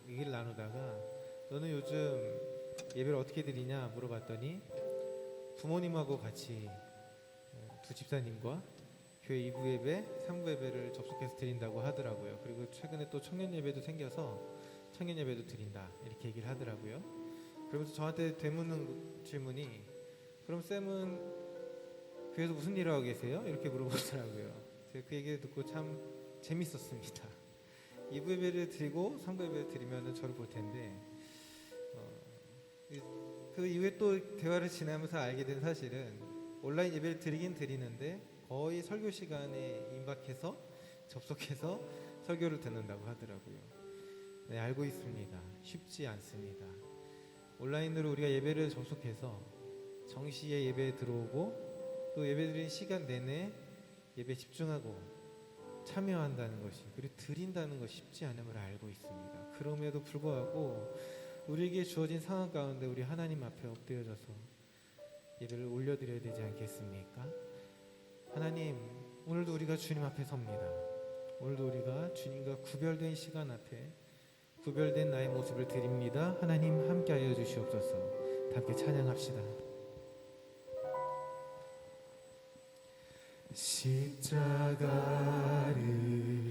얘기를 나누다가 너는 요즘 예배를 어떻게 드리냐 물어봤더니 부모님하고 같이 두 집사님과 교회 2부 예배, 3부 예배를 접속해서 드린다고 하더라고요. 그리고 최근에 또 청년 예배도 생겨서 청년 예배도 드린다 이렇게 얘기를 하더라고요. 그러면서 저한테 되묻는 질문이 그럼 쌤은 교회에서 무슨 일을 하고 계세요? 이렇게 물어보더라고요. 제가 그 얘기를 듣고 참 재밌었습니다. 2부 예배를 드리고 3부 예배를 드리면 저를 볼 텐데 그 이후에 또 대화를 지나면서 알게 된 사실은 온라인 예배를 드리긴 드리는데 거의 설교 시간에 임박해서 접속해서 설교를 듣는다고 하더라고요. 네, 알고 있습니다. 쉽지 않습니다. 온라인으로 우리가 예배를 접속해서 정시에 예배에 들어오고 또 예배 드리는 시간 내내 예배에 집중하고 참여한다는 것이 그리고 드린다는 것이 쉽지 않음을 알고 있습니다. 그럼에도 불구하고 우리에게 주어진 상황 가운데 우리 하나님 앞에 엎드려져서 예배를 올려드려야 되지 않겠습니까? 하나님, 오늘도 우리가 주님 앞에 섭니다. 오늘도 우리가 주님과 구별된 시간 앞에 구별된 나의 모습을 드립니다. 하나님 함께하여 주시옵소서. 함께 찬양합시다. 십자가를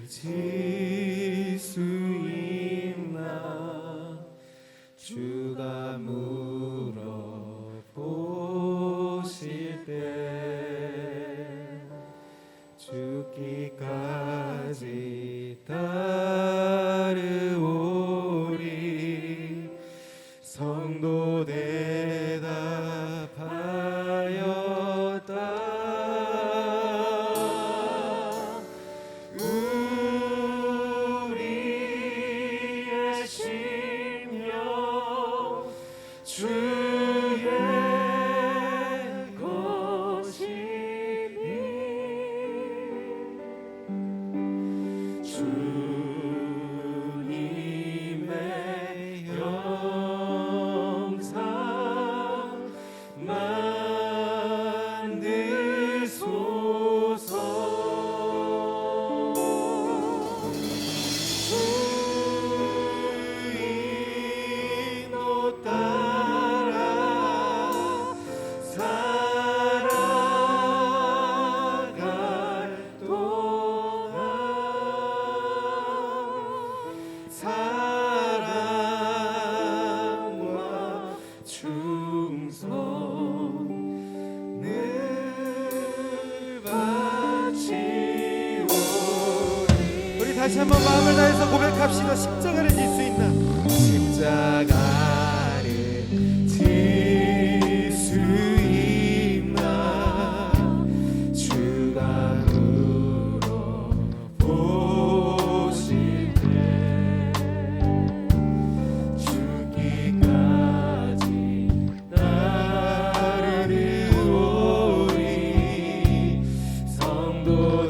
질 수 있나 주가 물어보실 때 죽기까지 따르오리 성도 대답하였다 다시 한번 마음을 다해서 고백합시다. 십자가를 질 수 있나? 십자가를 질 수 있나 주가 물어보실 때 죽기까지 따르오리 성도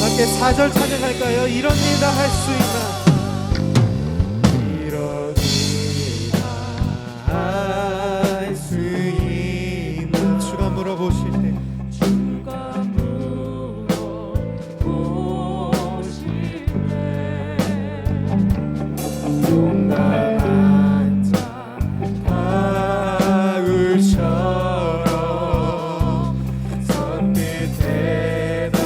함께 4절 찬양할까요? 이런 일 다 할 수 있나? 이런 일 다 할 수 있나? 주가 물어보실 때 주가 물어보실 때 용감한 자 바울처럼 선뜻 대답하여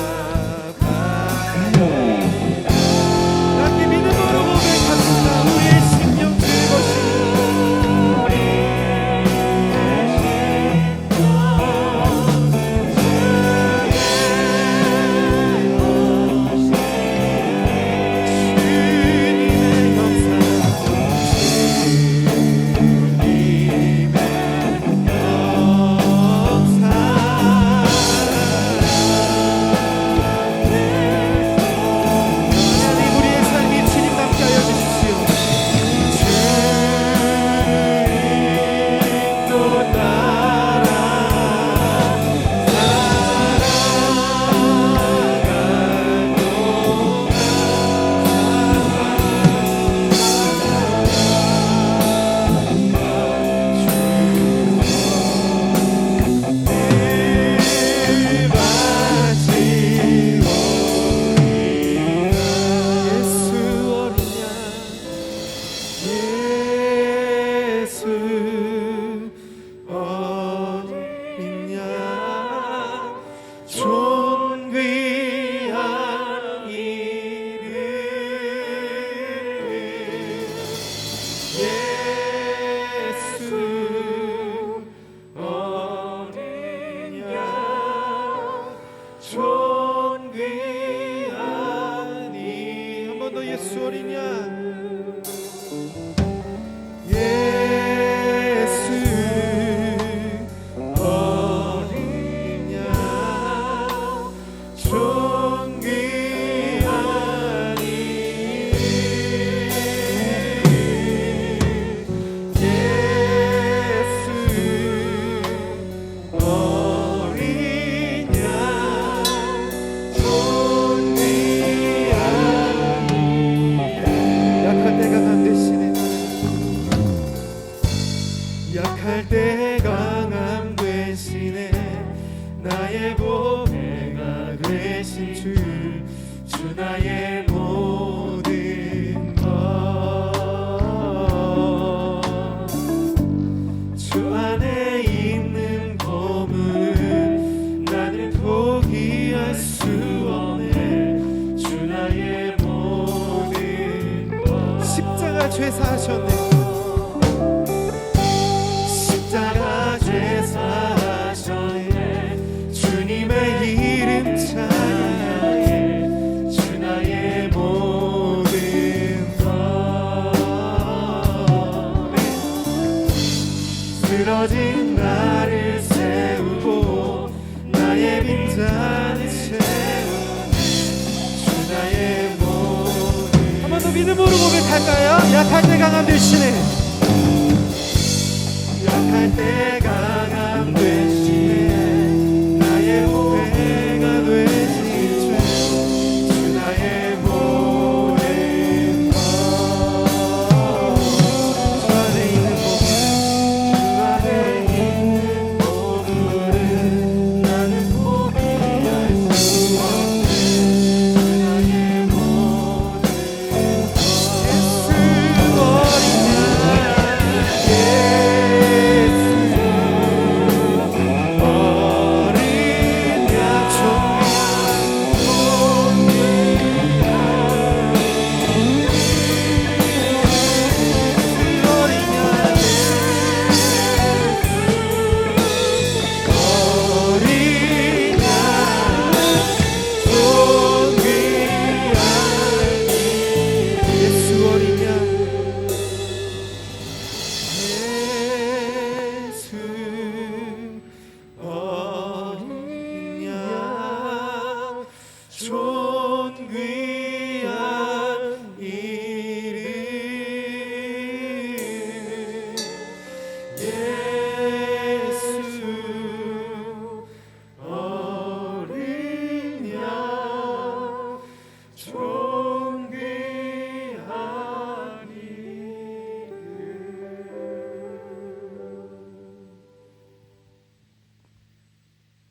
너 예수 어린 양 예수 어린 양 존귀한 이름 예수 어린 양 존귀한 약할 때가 안 되시네 약할 때 강함 되시네 나의 보배가 되신 주 나의 모든 것주 안에 있는 보물은 나는 포기할 수 없네 주 나의 모든 것 십자가 죄사하셨네 십자가 죄사하셨네 주님의 이름 찬양해 주 나의 모든 것 쓰러진 나를 세우고 나의 빈잔을 채우네 주 나의 모든 한 번 더 믿음으로 고백할까요? 약할 때 강함 되시네 약할 때 강함 되시네 나의 보배가 되신 주 나의 모든 것주 안에 있는 보물은 나는 포기할 수 없네 주 나의 모든 것 예수 어린 양 존귀한 이름 예수 어린 양 존귀한 이름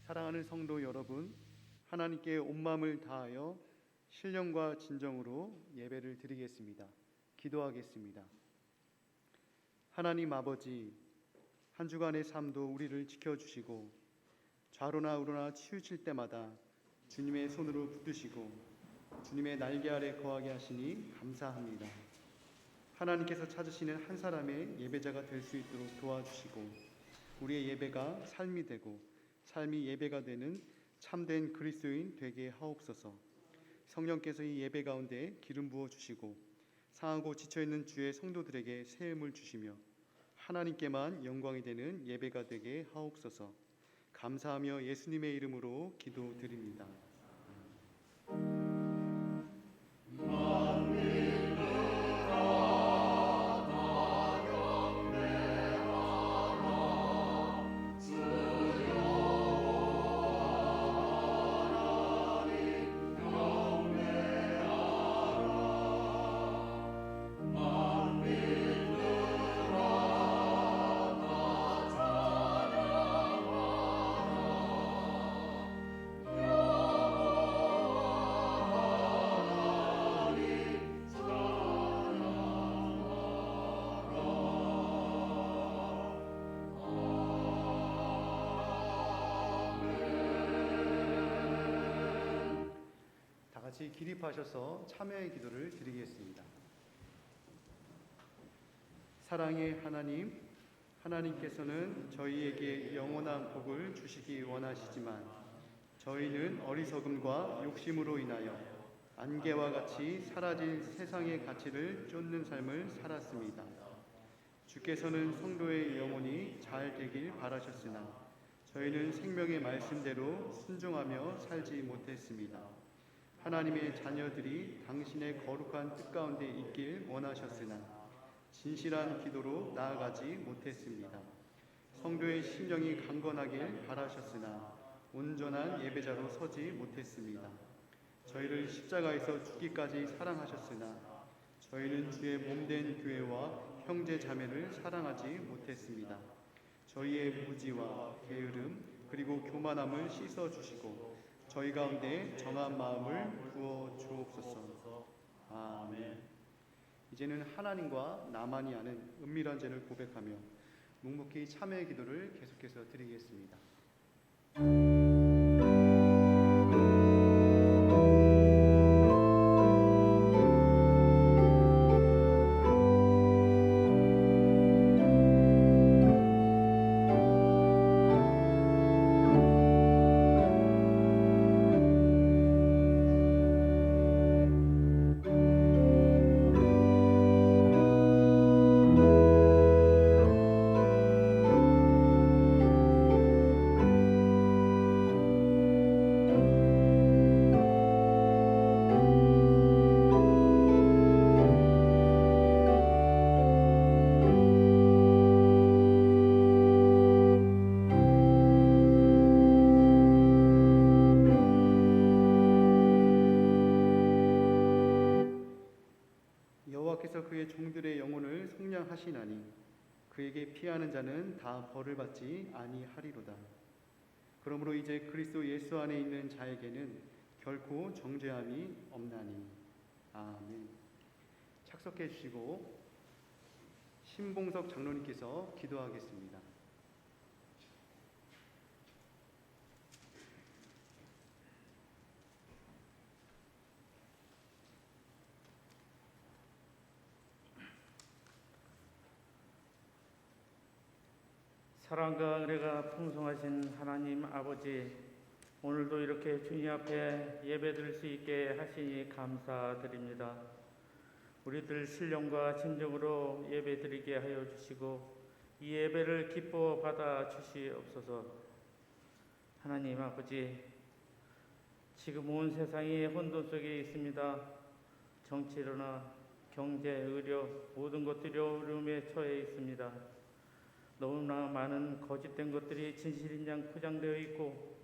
사랑하는 성도 여러분, 하나님께 온 마음을 다하여 신령과 진정으로 예배를 드리겠습니다. 기도하겠습니다. 하나님 아버지, 한 주간의 삶도 우리를 지켜주시고 좌로나 우로나 치우칠 때마다 주님의 손으로 붙드시고 주님의 날개 아래 거하게 하시니 감사합니다. 하나님께서 찾으시는 한 사람의 예배자가 될 수 있도록 도와주시고 우리의 예배가 삶이 되고 삶이 예배가 되는 참된 그리스도인 되게 하옵소서. 성령께서 이 예배 가운데 기름 부어 주시고 상하고 지쳐있는 주의 성도들에게 새 힘을 주시며 하나님께만 영광이 되는 예배가 되게 하옵소서. 감사하며 예수님의 이름으로 기도드립니다. 같이 기립하셔서 참여의 기도를 드리겠습니다. 사랑의 하나님, 하나님께서는 저희에게 영원한 복을 주시기 원하시지만 저희는 어리석음과 욕심으로 인하여 안개와 같이 사라질 세상의 가치를 쫓는 삶을 살았습니다. 주께서는 성도의 영혼이 잘 되길 바라셨으나 저희는 생명의 말씀대로 순종하며 살지 못했습니다. 하나님의 자녀들이 당신의 거룩한 뜻 가운데 있길 원하셨으나 진실한 기도로 나아가지 못했습니다. 성도의 심령이 강건하길 바라셨으나 온전한 예배자로 서지 못했습니다. 저희를 십자가에서 죽기까지 사랑하셨으나 저희는 주의 몸된 교회와 형제 자매를 사랑하지 못했습니다. 저희의 무지와 게으름 그리고 교만함을 씻어 주시고 저희 가운데 정한 마음을 부어 주옵소서. 아멘. 이제는 하나님과 나만이 아는 은밀한 죄를 고백하며 묵묵히 참회의 기도를 계속해서 드리겠습니다. 여호와께서 그의 종들의 영혼을 속량하시나니 그에게 피하는 자는 다 벌을 받지 아니하리로다. 그러므로 이제 그리스도 예수 안에 있는 자에게는 결코 정죄함이 없나니. 아멘. 착석해 주시고 신봉석 장로님께서 기도하겠습니다. 사랑과 은혜가 풍성하신 하나님 아버지, 오늘도 이렇게 주님 앞에 예배드릴 수 있게 하시니 감사드립니다. 우리들 신령과 진정으로 예배드리게 하여 주시고 이 예배를 기뻐 받아 주시옵소서. 하나님 아버지, 지금 온 세상이 혼돈 속에 있습니다. 정치로나 경제, 의료 모든 것들이 어려움에 처해 있습니다. 너무나 많은 거짓된 것들이 진실인 양 포장되어 있고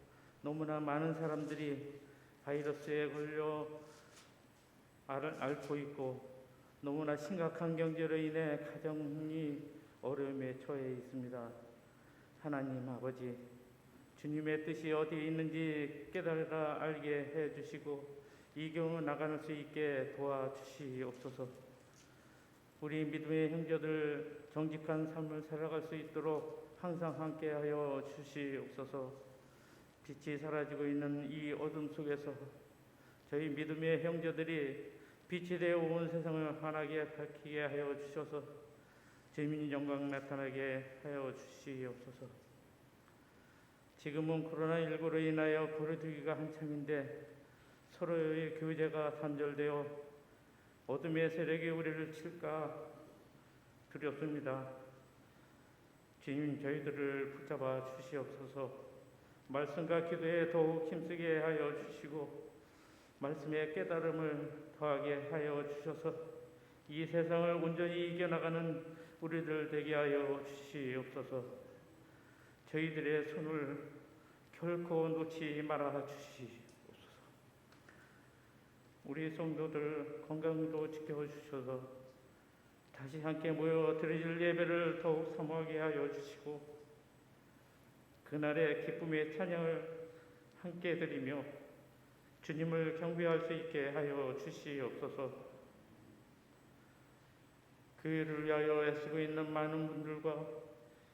너무나 많은 사람들이 바이러스에 걸려 앓고 있고 너무나 심각한 경제로 인해 가정이 어려움에 처해 있습니다. 하나님 아버지, 주님의 뜻이 어디에 있는지 깨달아 알게 해주시고 이 경우 나가는 수 있게 도와주시옵소서. 우리 믿음의 형제들 정직한 삶을 살아갈 수 있도록 항상 함께하여 주시옵소서. 빛이 사라지고 있는 이 어둠 속에서 저희 믿음의 형제들이 빛이 되어 온 세상을 환하게 밝히게 하여 주셔서 주님의 영광 나타나게 하여 주시옵소서. 지금은 코로나19로 인하여 거리두기가 한창인데 서로의 교제가 단절되어 어둠의 세력이 우리를 칠까 두렵습니다. 주님, 저희들을 붙잡아 주시옵소서. 말씀과 기도에 더욱 힘쓰게 하여 주시고 말씀의 깨달음을 더하게 하여 주셔서 이 세상을 온전히 이겨나가는 우리들 되게 하여 주시옵소서. 저희들의 손을 결코 놓지 말아 주시옵소서. 우리 성도들 건강도 지켜주셔서 다시 함께 모여 드릴 예배를 더욱 사모하게 하여 주시고 그날의 기쁨의 찬양을 함께 드리며 주님을 경배할 수 있게 하여 주시옵소서. 교회를 위하여 애쓰고 있는 많은 분들과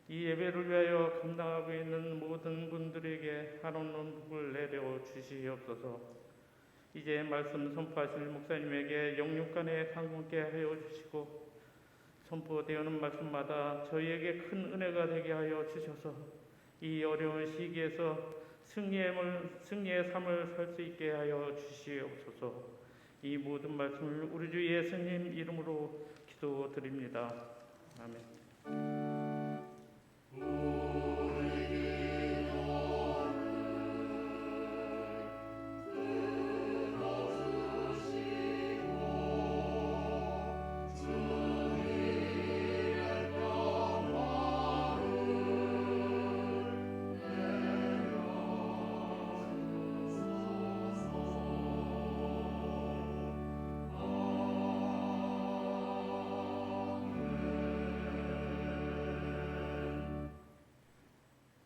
이 예배를 위하여 감당하고 있는 모든 분들에게 한없는 복을 내려 주시옵소서. 이제 말씀 선포하실 목사님에게 영육간에 강건케 하여 주시고 선포되어오는 말씀마다 저희에게 큰 은혜가 되게 하여 주셔서 이 어려운 시기에서 승리의 삶을 살 수 있게 하여 주시옵소서. 이 모든 말씀을 우리 주 예수님 이름으로 기도드립니다. 아멘.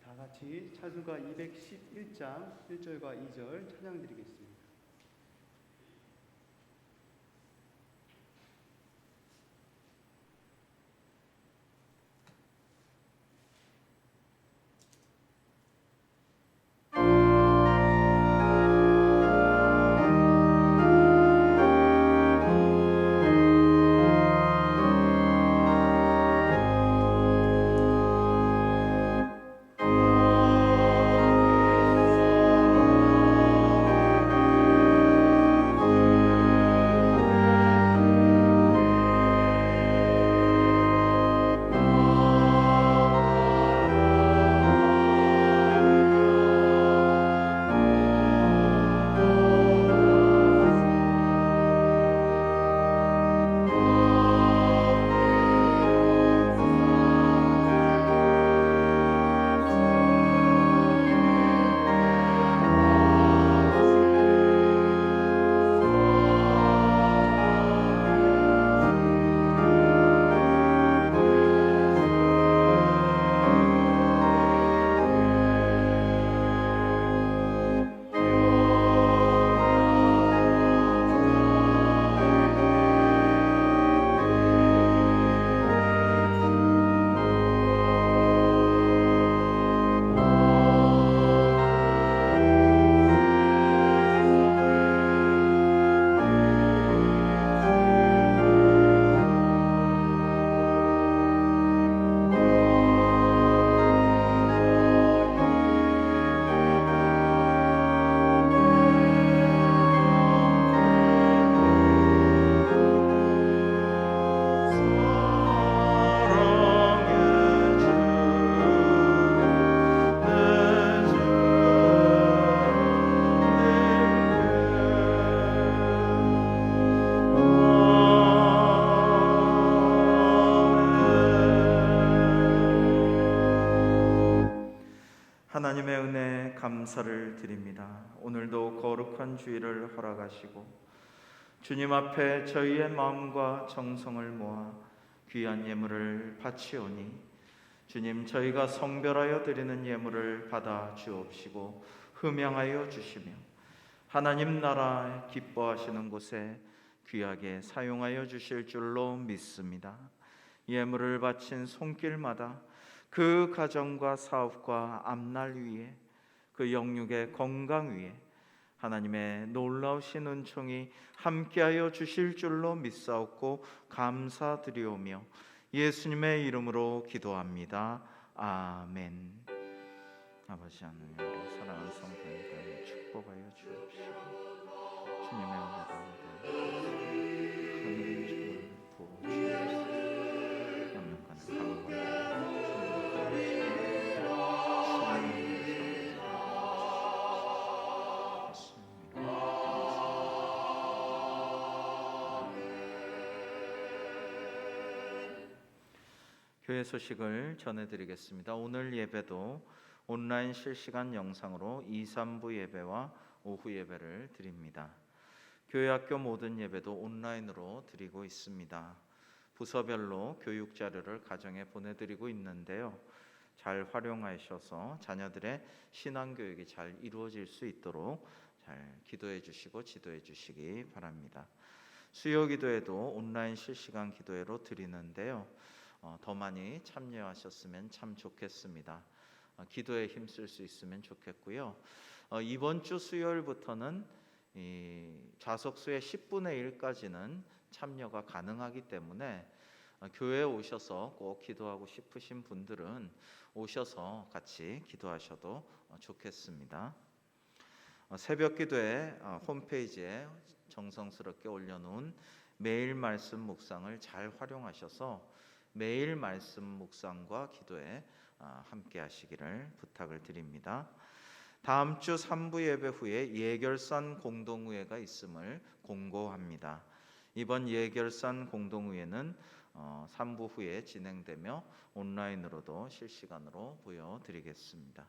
다 같이 찬송가 211장 1절과 2절 찬양 드리겠습니다. 하나님의 은혜에 감사를 드립니다. 오늘도 거룩한 주일을 허락하시고 주님 앞에 저희의 마음과 정성을 모아 귀한 예물을 바치오니 주님, 저희가 성별하여 드리는 예물을 받아 주옵시고 흠양하여 주시며 하나님 나라 기뻐하시는 곳에 귀하게 사용하여 주실 줄로 믿습니다. 예물을 바친 손길마다 그 가정과 사업과 앞날 위에 그 영육의 건강 위에 하나님의 놀라우신 은총이 함께하여 주실 줄로 믿사옵고 감사드리오며 예수님의 이름으로 기도합니다. 아멘. 아버지 하나님, 우리 사랑하는 성도님들 축복하여 주옵시고 주님의 은혜 가운데 하늘의 주를 부어주옵소서. 완벽한 강건함 교회 소식을 전해드리겠습니다. 오늘 예배도 온라인 실시간 영상으로 2, 3부 예배와 오후 예배를 드립니다. 교회 학교 모든 예배도 온라인으로 드리고 있습니다. 부서별로 교육 자료를 가정에 보내드리고 있는데요. 잘 활용하셔서 자녀들의 신앙 교육이 잘 이루어질 수 있도록 잘 기도해 주시고 지도해 주시기 바랍니다. 수요 기도회도 온라인 실시간 기도회로 드리는데요. 더 많이 참여하셨으면 참 좋겠습니다. 기도에 힘쓸 수 있으면 좋겠고요. 이번 주 수요일부터는 좌석수의 10분의 1까지는 참여가 가능하기 때문에 교회에 오셔서 꼭 기도하고 싶으신 분들은 오셔서 같이 기도하셔도 좋겠습니다. 새벽 기도회 홈페이지에 정성스럽게 올려놓은 매일 말씀 묵상을 잘 활용하셔서 매일 말씀 묵상과 기도에 함께 하시기를 부탁을 드립니다. 다음 주 3부 예배 후에 예결산 공동의회가 있음을 공고합니다. 이번 예결산 공동의회는 3부 후에 진행되며 온라인으로도 실시간으로 보여드리겠습니다.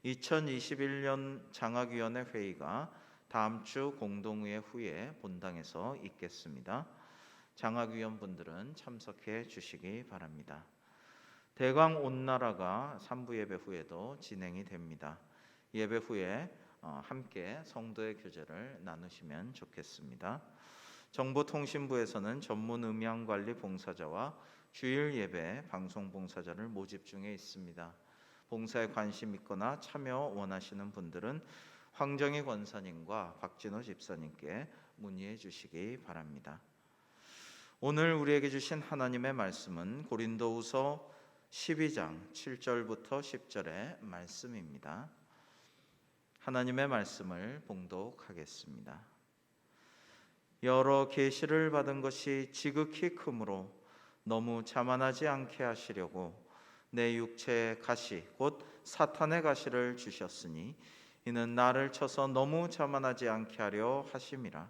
2021년 장학위원회 회의가 다음 주 공동의회 후에 본당에서 있겠습니다. 장학위원분들은 참석해 주시기 바랍니다. 대광 온나라가 3부 예배 후에도 진행이 됩니다. 예배 후에 함께 성도의 교제를 나누시면 좋겠습니다. 정보통신부에서는 전문 음향관리 봉사자와 주일 예배 방송 봉사자를 모집 중에 있습니다. 봉사에 관심 있거나 참여 원하시는 분들은 황정희 권사님과 박진호 집사님께 문의해 주시기 바랍니다. 오늘 우리에게 주신 하나님의 말씀은 고린도후서 12장 7절부터 10절의 말씀입니다. 하나님의 말씀을 봉독하겠습니다. 여러 계시를 받은 것이 지극히 크므로 너무 자만하지 않게 하시려고 내 육체의 가시 곧 사탄의 가시를 주셨으니 이는 나를 쳐서 너무 자만하지 않게 하려 하심이라.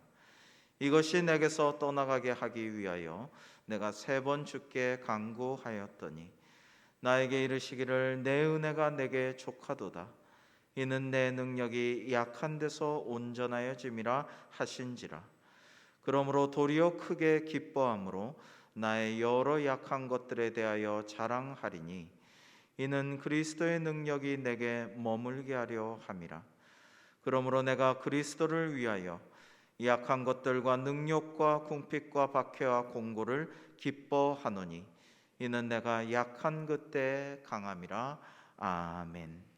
이것이 내게서 떠나가게 하기 위하여 내가 3번 주께 간구하였더니 나에게 이르시기를 내 은혜가 내게 족하도다. 이는 내 능력이 약한 데서 온전하여짐이라 하신지라. 그러므로 도리어 크게 기뻐함으로 나의 여러 약한 것들에 대하여 자랑하리니 이는 그리스도의 능력이 내게 머물게 하려 함이라. 그러므로 내가 그리스도를 위하여 약한 것들과 능욕과 궁핍과 박해와 공고를 기뻐하노니 이는 내가 약한 그때의 강함이라. 아멘.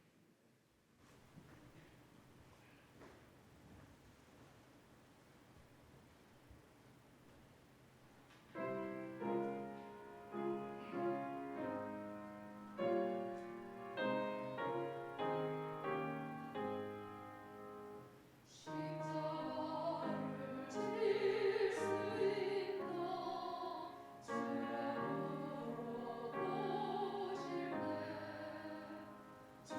주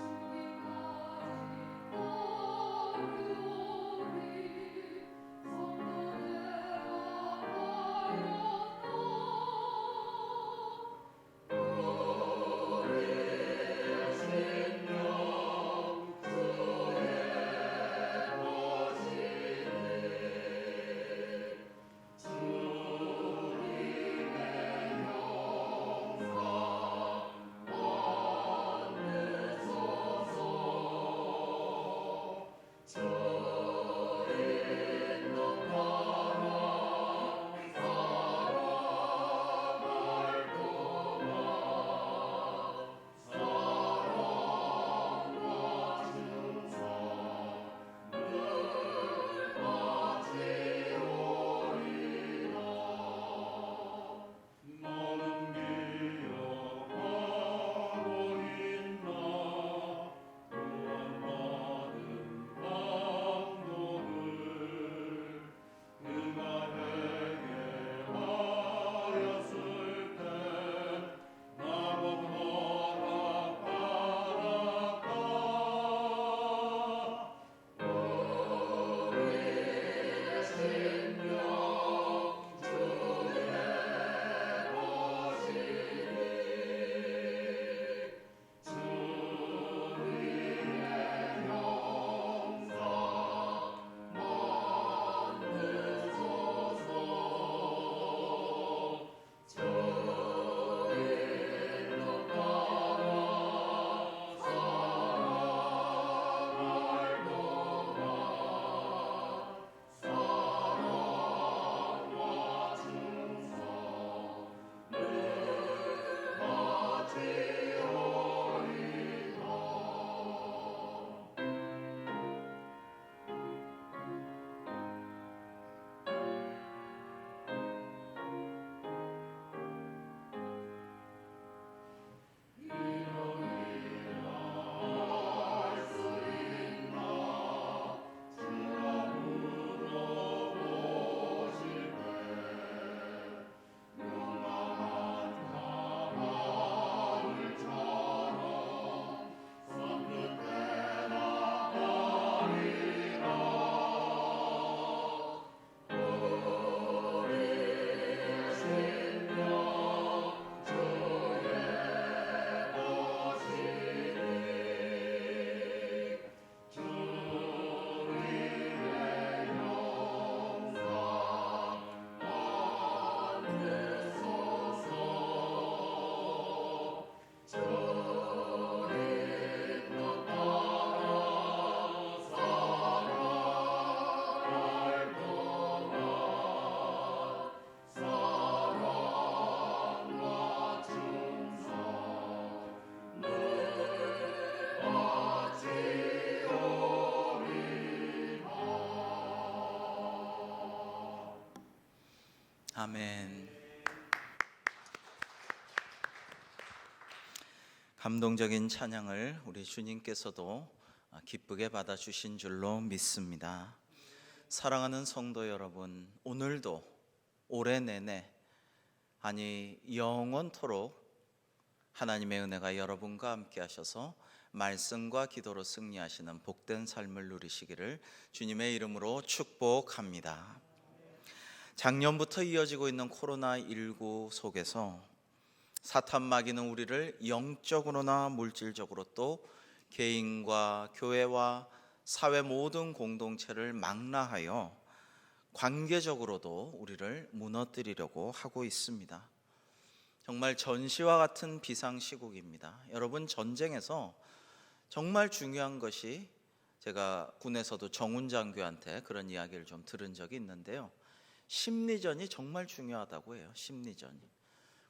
아멘. 감동적인 찬양을 우리 주님께서도 기쁘게 받아주신 줄로 믿습니다. 사랑하는 성도 여러분, 오늘도 올해 내내, 아니 영원토록 하나님의 은혜가 여러분과 함께 하셔서 말씀과 기도로 승리하시는 복된 삶을 누리시기를 주님의 이름으로 축복합니다. 작년부터 이어지고 있는 코로나19 속에서 사탄 마귀는 우리를 영적으로나 물질적으로 또 개인과 교회와 사회 모든 공동체를 망라하여 관계적으로도 우리를 무너뜨리려고 하고 있습니다. 정말 전시와 같은 비상시국입니다. 여러분, 전쟁에서 정말 중요한 것이, 제가 군에서도 정훈 장교한테 그런 이야기를 좀 들은 적이 있는데요, 심리전이 정말 중요하다고 해요. 심리전이.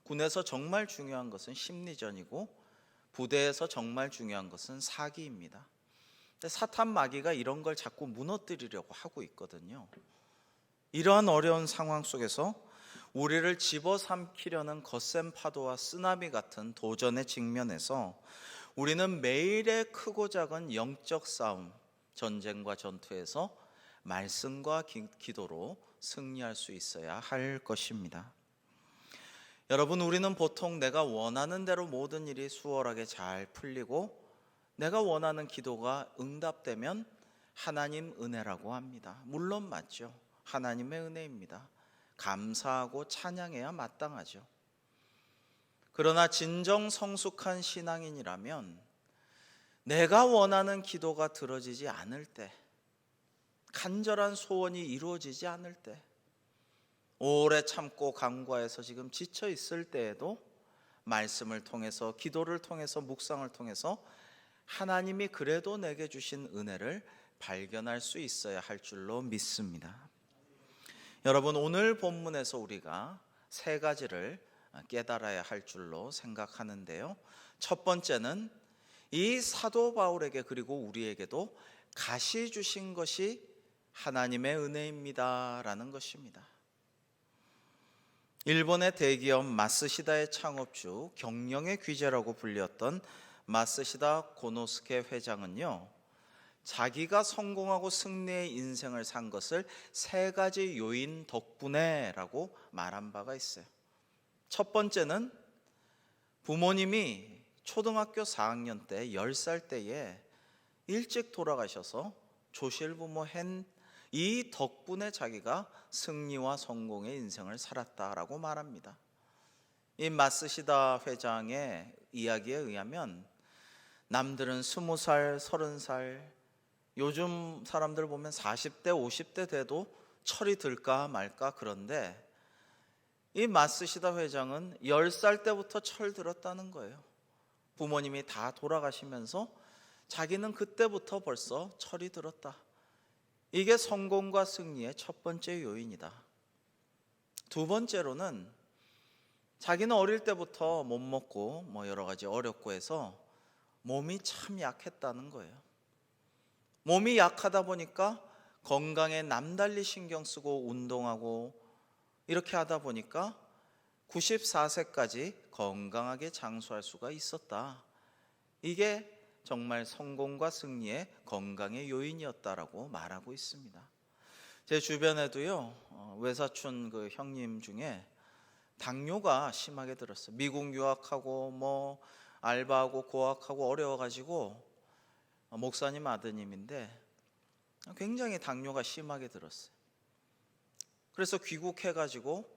군에서 정말 중요한 것은 심리전이고 부대에서 정말 중요한 것은 사기입니다. 근데 사탄 마귀가 이런 걸 자꾸 무너뜨리려고 하고 있거든요. 이러한 어려운 상황 속에서 우리를 집어삼키려는 거센 파도와 쓰나미 같은 도전에 직면해서 우리는 매일의 크고 작은 영적 싸움, 전쟁과 전투에서 말씀과 기도로 승리할 수 있어야 할 것입니다. 여러분, 우리는 보통 내가 원하는 대로 모든 일이 수월하게 잘 풀리고 내가 원하는 기도가 응답되면 하나님 은혜라고 합니다. 물론 맞죠. 하나님의 은혜입니다. 감사하고 찬양해야 마땅하죠. 그러나 진정 성숙한 신앙인이라면 내가 원하는 기도가 들어지지 않을 때, 간절한 소원이 이루어지지 않을 때, 오래 참고 간구해서 지금 지쳐 있을 때에도 말씀을 통해서, 기도를 통해서, 묵상을 통해서 하나님이 그래도 내게 주신 은혜를 발견할 수 있어야 할 줄로 믿습니다. 여러분, 오늘 본문에서 우리가 세 가지를 깨달아야 할 줄로 생각하는데요, 첫 번째는 이 사도 바울에게 그리고 우리에게도 가시 주신 것이 하나님의 은혜입니다 라는 것입니다. 일본의 대기업 마쓰시다의 창업주, 경영의 귀재라고 불렸던 마쓰시다 고노스케 회장은요, 자기가 성공하고 승리의 인생을 산 것을 세 가지 요인 덕분에 라고 말한 바가 있어요. 첫 번째는 부모님이 초등학교 4학년 때 10살 때에 일찍 돌아가셔서 조실부모 한 이 덕분에 자기가 승리와 성공의 인생을 살았다라고 말합니다. 이 마쓰시다 회장의 이야기에 의하면 남들은 20살, 30살, 요즘 사람들 보면 40대, 50대 돼도 철이 들까 말까 그런데 이 마쓰시다 회장은 10살 때부터 철 들었다는 거예요. 부모님이 다 돌아가시면서 자기는 그때부터 벌써 철이 들었다. 이게 성공과 승리의 첫 번째 요인이다. 두 번째로는 자기는 어릴 때부터 못 먹고 여러 가지 어렵고 해서 몸이 참 약했다는 거예요. 몸이 약하다 보니까 건강에 남달리 신경 쓰고 운동하고 이렇게 하다 보니까 94세까지 건강하게 장수할 수가 있었다. 이게 정말 성공과 승리의 건강의 요인이었다라고 말하고 있습니다. 제 주변에도요, 외사촌 그 형님 중에 당뇨가 심하게 들었어요. 미국 유학하고 알바하고 고학하고 어려워가지고 목사님 아드님인데 굉장히 당뇨가 심하게 들었어요. 그래서 귀국해가지고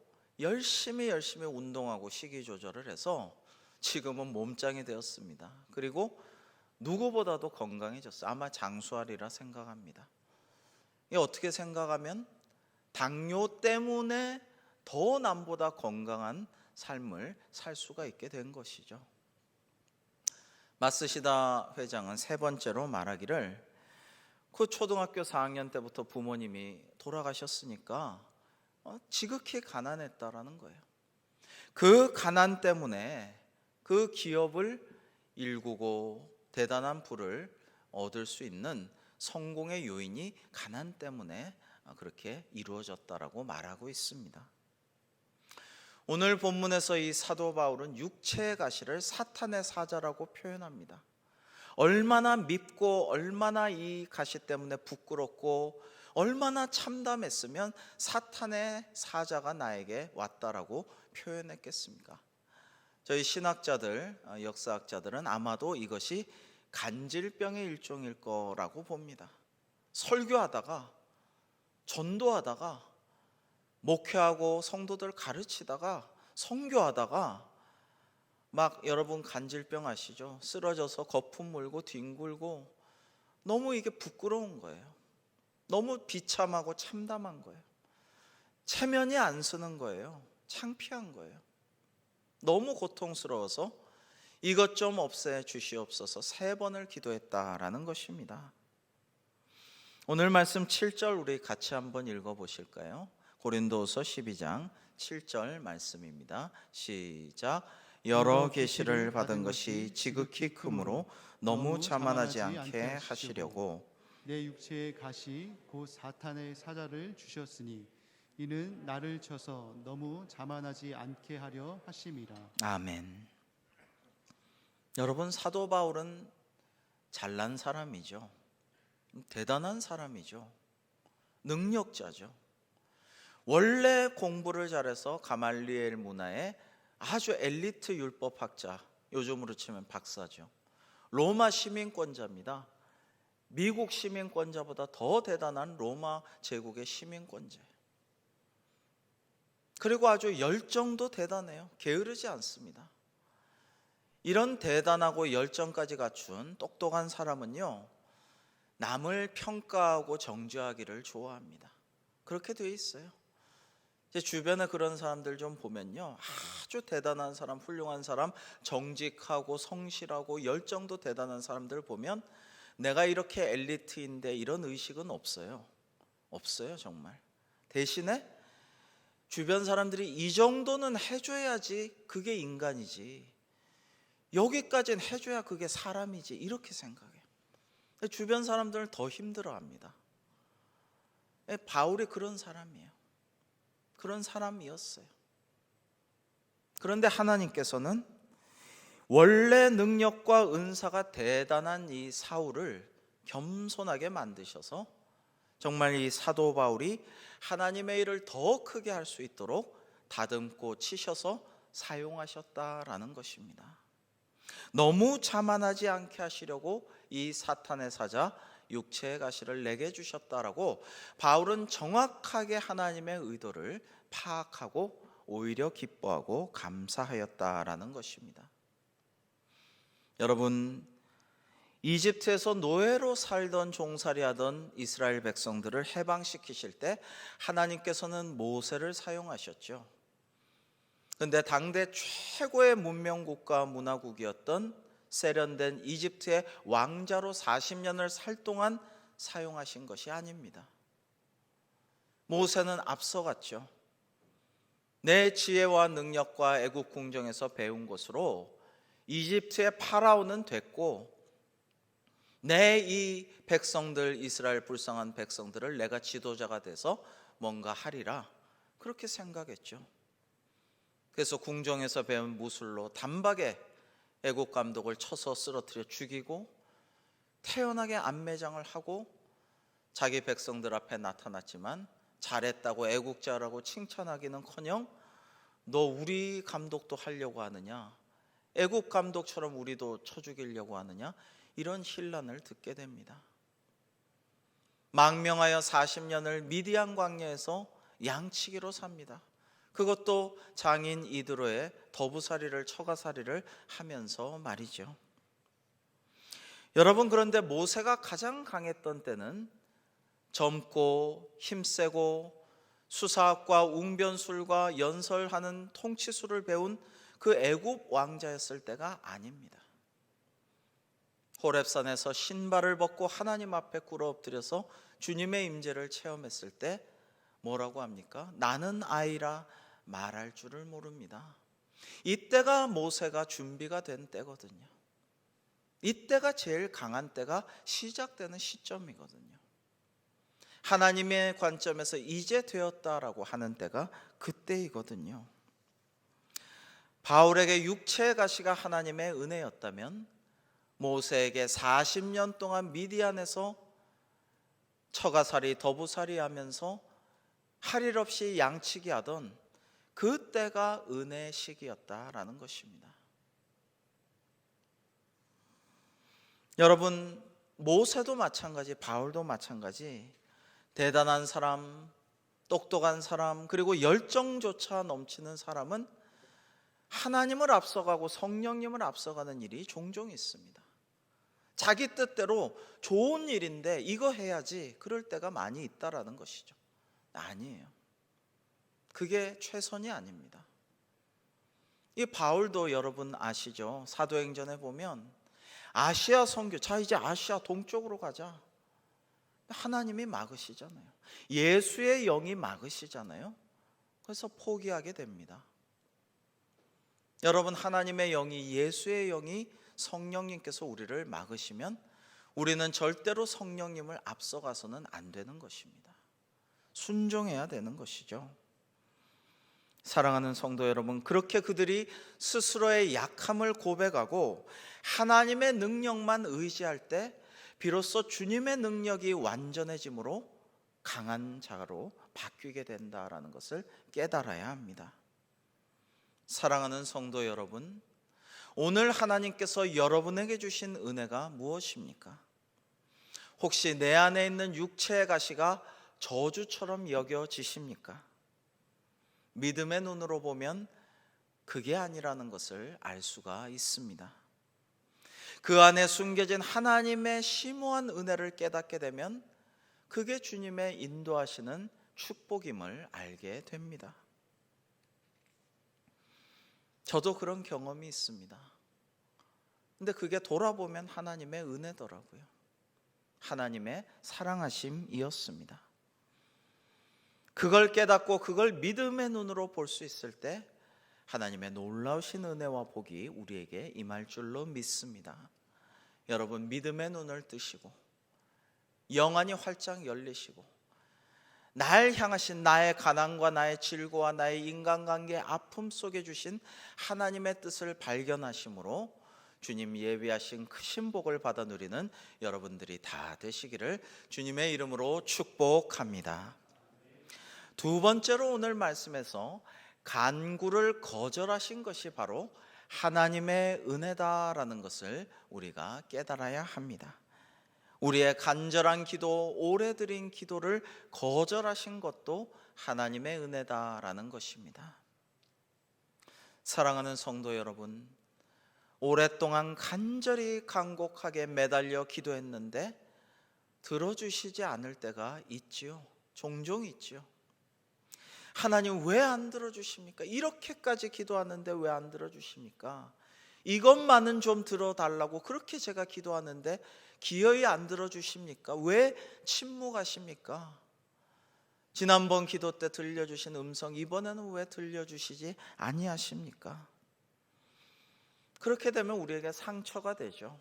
열심히 운동하고 식이 조절을 해서 지금은 몸짱이 되었습니다. 그리고 누구보다도 건강해졌어요. 아마 장수하리라 생각합니다. 어떻게 생각하면 당뇨 때문에 더 남보다 건강한 삶을 살 수가 있게 된 것이죠. 마스시다 회장은 세 번째로 말하기를, 그 초등학교 4학년 때부터 부모님이 돌아가셨으니까 지극히 가난했다라는 거예요. 그 가난 때문에 그 기업을 일구고 대단한 부를 얻을 수 있는 성공의 요인이 가난 때문에 그렇게 이루어졌다라고 말하고 있습니다. 오늘 본문에서 이 사도 바울은 육체의 가시를 사탄의 사자라고 표현합니다. 얼마나 밉고 얼마나 이 가시 때문에 부끄럽고 얼마나 참담했으면 사탄의 사자가 나에게 왔다라고 표현했겠습니까? 저희 신학자들, 역사학자들은 아마도 이것이 간질병의 일종일 거라고 봅니다. 설교하다가, 전도하다가, 목회하고 성도들 가르치다가, 선교하다가 막 여러분 간질병 아시죠? 쓰러져서 거품 물고 뒹굴고 너무 이게 부끄러운 거예요. 너무 비참하고 참담한 거예요. 체면이 안 서는 거예요. 창피한 거예요. 너무 고통스러워서 이것 좀 없애 주시옵소서 3번을 기도했다라는 것입니다. 오늘 말씀 7절 우리 같이 한번 읽어보실까요? 고린도후서 12장 7절 말씀입니다. 시작. 여러 계시를 받은 것이 지극히 크므로 너무 자만하지 않게 하시려고 내 육체의 가시 곧 사탄의 사자를 주셨으니 이는 나를 쳐서 너무 자만하지 않게 하려 하심이라. 아멘. 여러분, 사도 바울은 잘난 사람이죠. 대단한 사람이죠. 능력자죠. 원래 공부를 잘해서 가말리엘 문화의 아주 엘리트 율법학자, 요즘으로 치면 박사죠. 로마 시민권자입니다. 미국 시민권자보다 더 대단한 로마 제국의 시민권자예요. 그리고 아주 열정도 대단해요. 게으르지 않습니다. 이런 대단하고 열정까지 갖춘 똑똑한 사람은요, 남을 평가하고 정죄하기를 좋아합니다. 그렇게 돼 있어요. 제 주변에 그런 사람들 좀 보면요, 아주 대단한 사람, 훌륭한 사람, 정직하고 성실하고 열정도 대단한 사람들 보면 내가 이렇게 엘리트인데 이런 의식은 없어요. 없어요, 정말. 대신에 주변 사람들이 이 정도는 해줘야지 그게 인간이지, 여기까지는 해줘야 그게 사람이지, 이렇게 생각해요. 주변 사람들은 더 힘들어합니다. 바울이 그런 사람이에요. 그런 사람이었어요. 그런데 하나님께서는 원래 능력과 은사가 대단한 이 사울을 겸손하게 만드셔서 정말 이 사도 바울이 하나님의 일을 더 크게 할 수 있도록 다듬고 치셔서 사용하셨다라는 것입니다. 너무 자만하지 않게 하시려고 이 사탄의 사자 육체의 가시를 내게 주셨다라고 바울은 정확하게 하나님의 의도를 파악하고 오히려 기뻐하고 감사하였다라는 것입니다. 여러분, 이집트에서 노예로 살던 종살이하던 이스라엘 백성들을 해방시키실 때 하나님께서는 모세를 사용하셨죠. 그런데 당대 최고의 문명국가 문화국이었던 세련된 이집트의 왕자로 40년을 살 동안 사용하신 것이 아닙니다. 모세는 앞서갔죠. 내 지혜와 능력과 애국 궁정에서 배운 것으로 이집트의 파라오는 됐고 내 이 백성들, 이스라엘 불쌍한 백성들을 내가 지도자가 돼서 뭔가 하리라, 그렇게 생각했죠. 그래서 궁정에서 배운 무술로 단박에 애국 감독을 쳐서 쓰러뜨려 죽이고 태연하게 안매장을 하고 자기 백성들 앞에 나타났지만 잘했다고 애국자라고 칭찬하기는커녕 너 우리 감독도 하려고 하느냐, 애국 감독처럼 우리도 쳐 죽이려고 하느냐, 이런 혼란을 듣게 됩니다. 망명하여 40년을 미디안 광야에서 양치기로 삽니다. 그것도 장인 이드로의 더부살이를, 처가살이를 하면서 말이죠. 여러분, 그런데 모세가 가장 강했던 때는 젊고 힘세고 수사학과 웅변술과 연설하는 통치술을 배운 그 애굽 왕자였을 때가 아닙니다. 호렙산에서 신발을 벗고 하나님 앞에 꿇어 엎드려서 주님의 임재를 체험했을 때 뭐라고 합니까? 나는 아이라 말할 줄을 모릅니다. 이때가 모세가 준비가 된 때거든요. 이때가 제일 강한 때가 시작되는 시점이거든요. 하나님의 관점에서 이제 되었다라고 하는 때가 그때이거든요. 바울에게 육체의 가시가 하나님의 은혜였다면 모세에게 40년 동안 미디안에서 처가살이 더부살이 하면서 할 일 없이 양치기 하던 그때가 은혜의 시기였다라는 것입니다. 여러분, 모세도 마찬가지, 바울도 마찬가지, 대단한 사람, 똑똑한 사람, 그리고 열정조차 넘치는 사람은 하나님을 앞서가고 성령님을 앞서가는 일이 종종 있습니다. 자기 뜻대로 좋은 일인데 이거 해야지 그럴 때가 많이 있다라는 것이죠. 아니에요. 그게 최선이 아닙니다. 이 바울도 여러분 아시죠? 사도행전에 보면 아시아 선교, 자 이제 아시아 동쪽으로 가자. 하나님이 막으시잖아요. 예수의 영이 막으시잖아요. 그래서 포기하게 됩니다. 여러분, 하나님의 영이, 예수의 영이, 성령님께서 우리를 막으시면 우리는 절대로 성령님을 앞서가서는 안 되는 것입니다. 순종해야 되는 것이죠. 사랑하는 성도 여러분, 그렇게 그들이 스스로의 약함을 고백하고 하나님의 능력만 의지할 때 비로소 주님의 능력이 완전해짐으로 강한 자로 바뀌게 된다라는 것을 깨달아야 합니다. 사랑하는 성도 여러분, 오늘 하나님께서 여러분에게 주신 은혜가 무엇입니까? 혹시 내 안에 있는 육체의 가시가 저주처럼 여겨지십니까? 믿음의 눈으로 보면 그게 아니라는 것을 알 수가 있습니다. 그 안에 숨겨진 하나님의 심오한 은혜를 깨닫게 되면 그게 주님의 인도하시는 축복임을 알게 됩니다. 저도 그런 경험이 있습니다. 근데 그게 돌아보면 하나님의 은혜더라고요. 하나님의 사랑하심이었습니다. 그걸 깨닫고 그걸 믿음의 눈으로 볼 수 있을 때 하나님의 놀라우신 은혜와 복이 우리에게 임할 줄로 믿습니다. 여러분, 믿음의 눈을 뜨시고 영안이 활짝 열리시고 날 향하신 나의 가난과 나의 질고와 나의 인간관계의 아픔 속에 주신 하나님의 뜻을 발견하심으로 주님 예비하신 크신 복을 받아 누리는 여러분들이 다 되시기를 주님의 이름으로 축복합니다. 두 번째로 오늘 말씀에서 간구를 거절하신 것이 바로 하나님의 은혜다라는 것을 우리가 깨달아야 합니다. 우리의 간절한 기도, 오래 드린 기도를 거절하신 것도 하나님의 은혜다라는 것입니다. 사랑하는 성도 여러분, 오랫동안 간절히 간곡하게 매달려 기도했는데 들어주시지 않을 때가 있지요. 종종 있지요. 하나님 왜 안 들어주십니까? 이렇게까지 기도하는데 왜 안 들어주십니까? 이것만은 좀 들어달라고 그렇게 제가 기도하는데 기어이 안 들어주십니까? 왜 침묵하십니까? 지난번 기도 때 들려주신 음성 이번에는 왜 들려주시지 아니하십니까? 그렇게 되면 우리에게 상처가 되죠.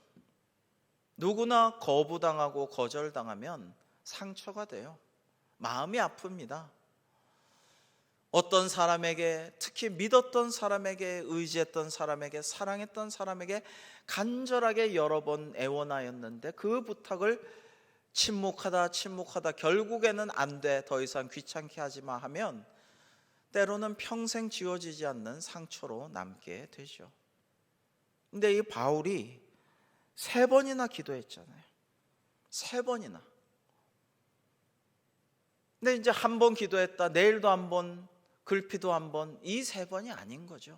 누구나 거부당하고 거절당하면 상처가 돼요. 마음이 아픕니다. 어떤 사람에게, 특히 믿었던 사람에게, 의지했던 사람에게, 사랑했던 사람에게 간절하게 여러 번 애원하였는데 그 부탁을 침묵하다 결국에는 안 돼, 더 이상 귀찮게 하지 마 하면 때로는 평생 지워지지 않는 상처로 남게 되죠. 근데 이 바울이 3번이나 기도했잖아요. 3번이나. 근데 이제 한 번 기도했다, 내일도 한 번, 글피도 한 번, 이 3번이 아닌 거죠.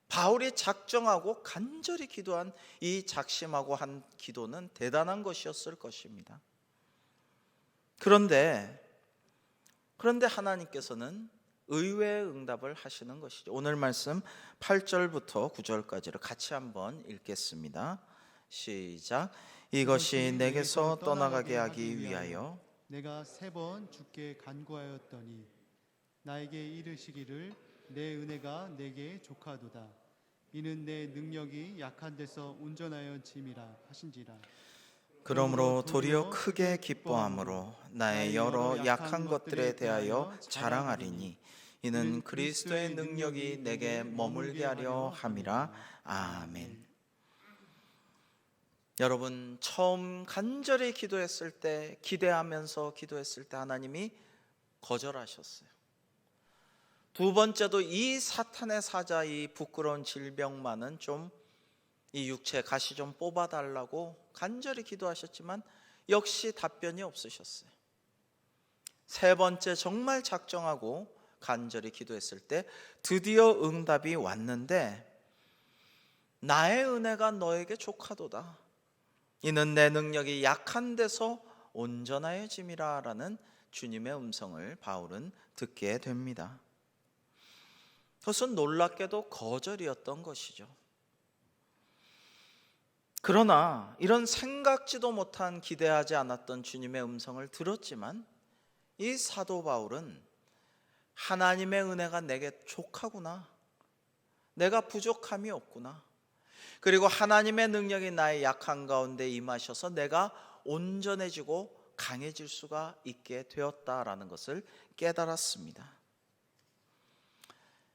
바울이 작정하고 간절히 기도한 이 작심하고 한 기도는 대단한 것이었을 것입니다. 그런데 그런데 하나님께서는 의외의 응답을 하시는 것이죠. 오늘 말씀 8절부터 9절까지를 같이 한번 읽겠습니다. 시작. 이것이 내게서 떠나가게 하기 위하여 내가 3번 주께 간구하였더니 나에게 이르시기를 내 은혜가 내게 족하도다. 이는 내 능력이 약한 데서 온전하여 짐이라 하신지라. 그러므로 도리어 크게 기뻐함으로 나의 여러 약한 것들에 대하여 자랑하리니 이는 그리스도의 능력이 내게 머물게 하려 함이라. 아멘. 여러분, 처음 간절히 기도했을 때, 기대하면서 기도했을 때 하나님이 거절하셨어요. 두 번째도 이 사탄의 사자, 이 부끄러운 질병만은 좀 이 육체 가시 좀 뽑아달라고 간절히 기도하셨지만 역시 답변이 없으셨어요. 세 번째, 정말 작정하고 간절히 기도했을 때 드디어 응답이 왔는데 나의 은혜가 너에게 족하도다. 이는 내 능력이 약한 데서 온전하여짐이라 라는 주님의 음성을 바울은 듣게 됩니다. 그것은 놀랍게도 거절이었던 것이죠. 그러나 이런 생각지도 못한, 기대하지 않았던 주님의 음성을 들었지만 이 사도 바울은 하나님의 은혜가 내게 족하구나, 내가 부족함이 없구나, 그리고 하나님의 능력이 나의 약한 가운데 임하셔서 내가 온전해지고 강해질 수가 있게 되었다라는 것을 깨달았습니다.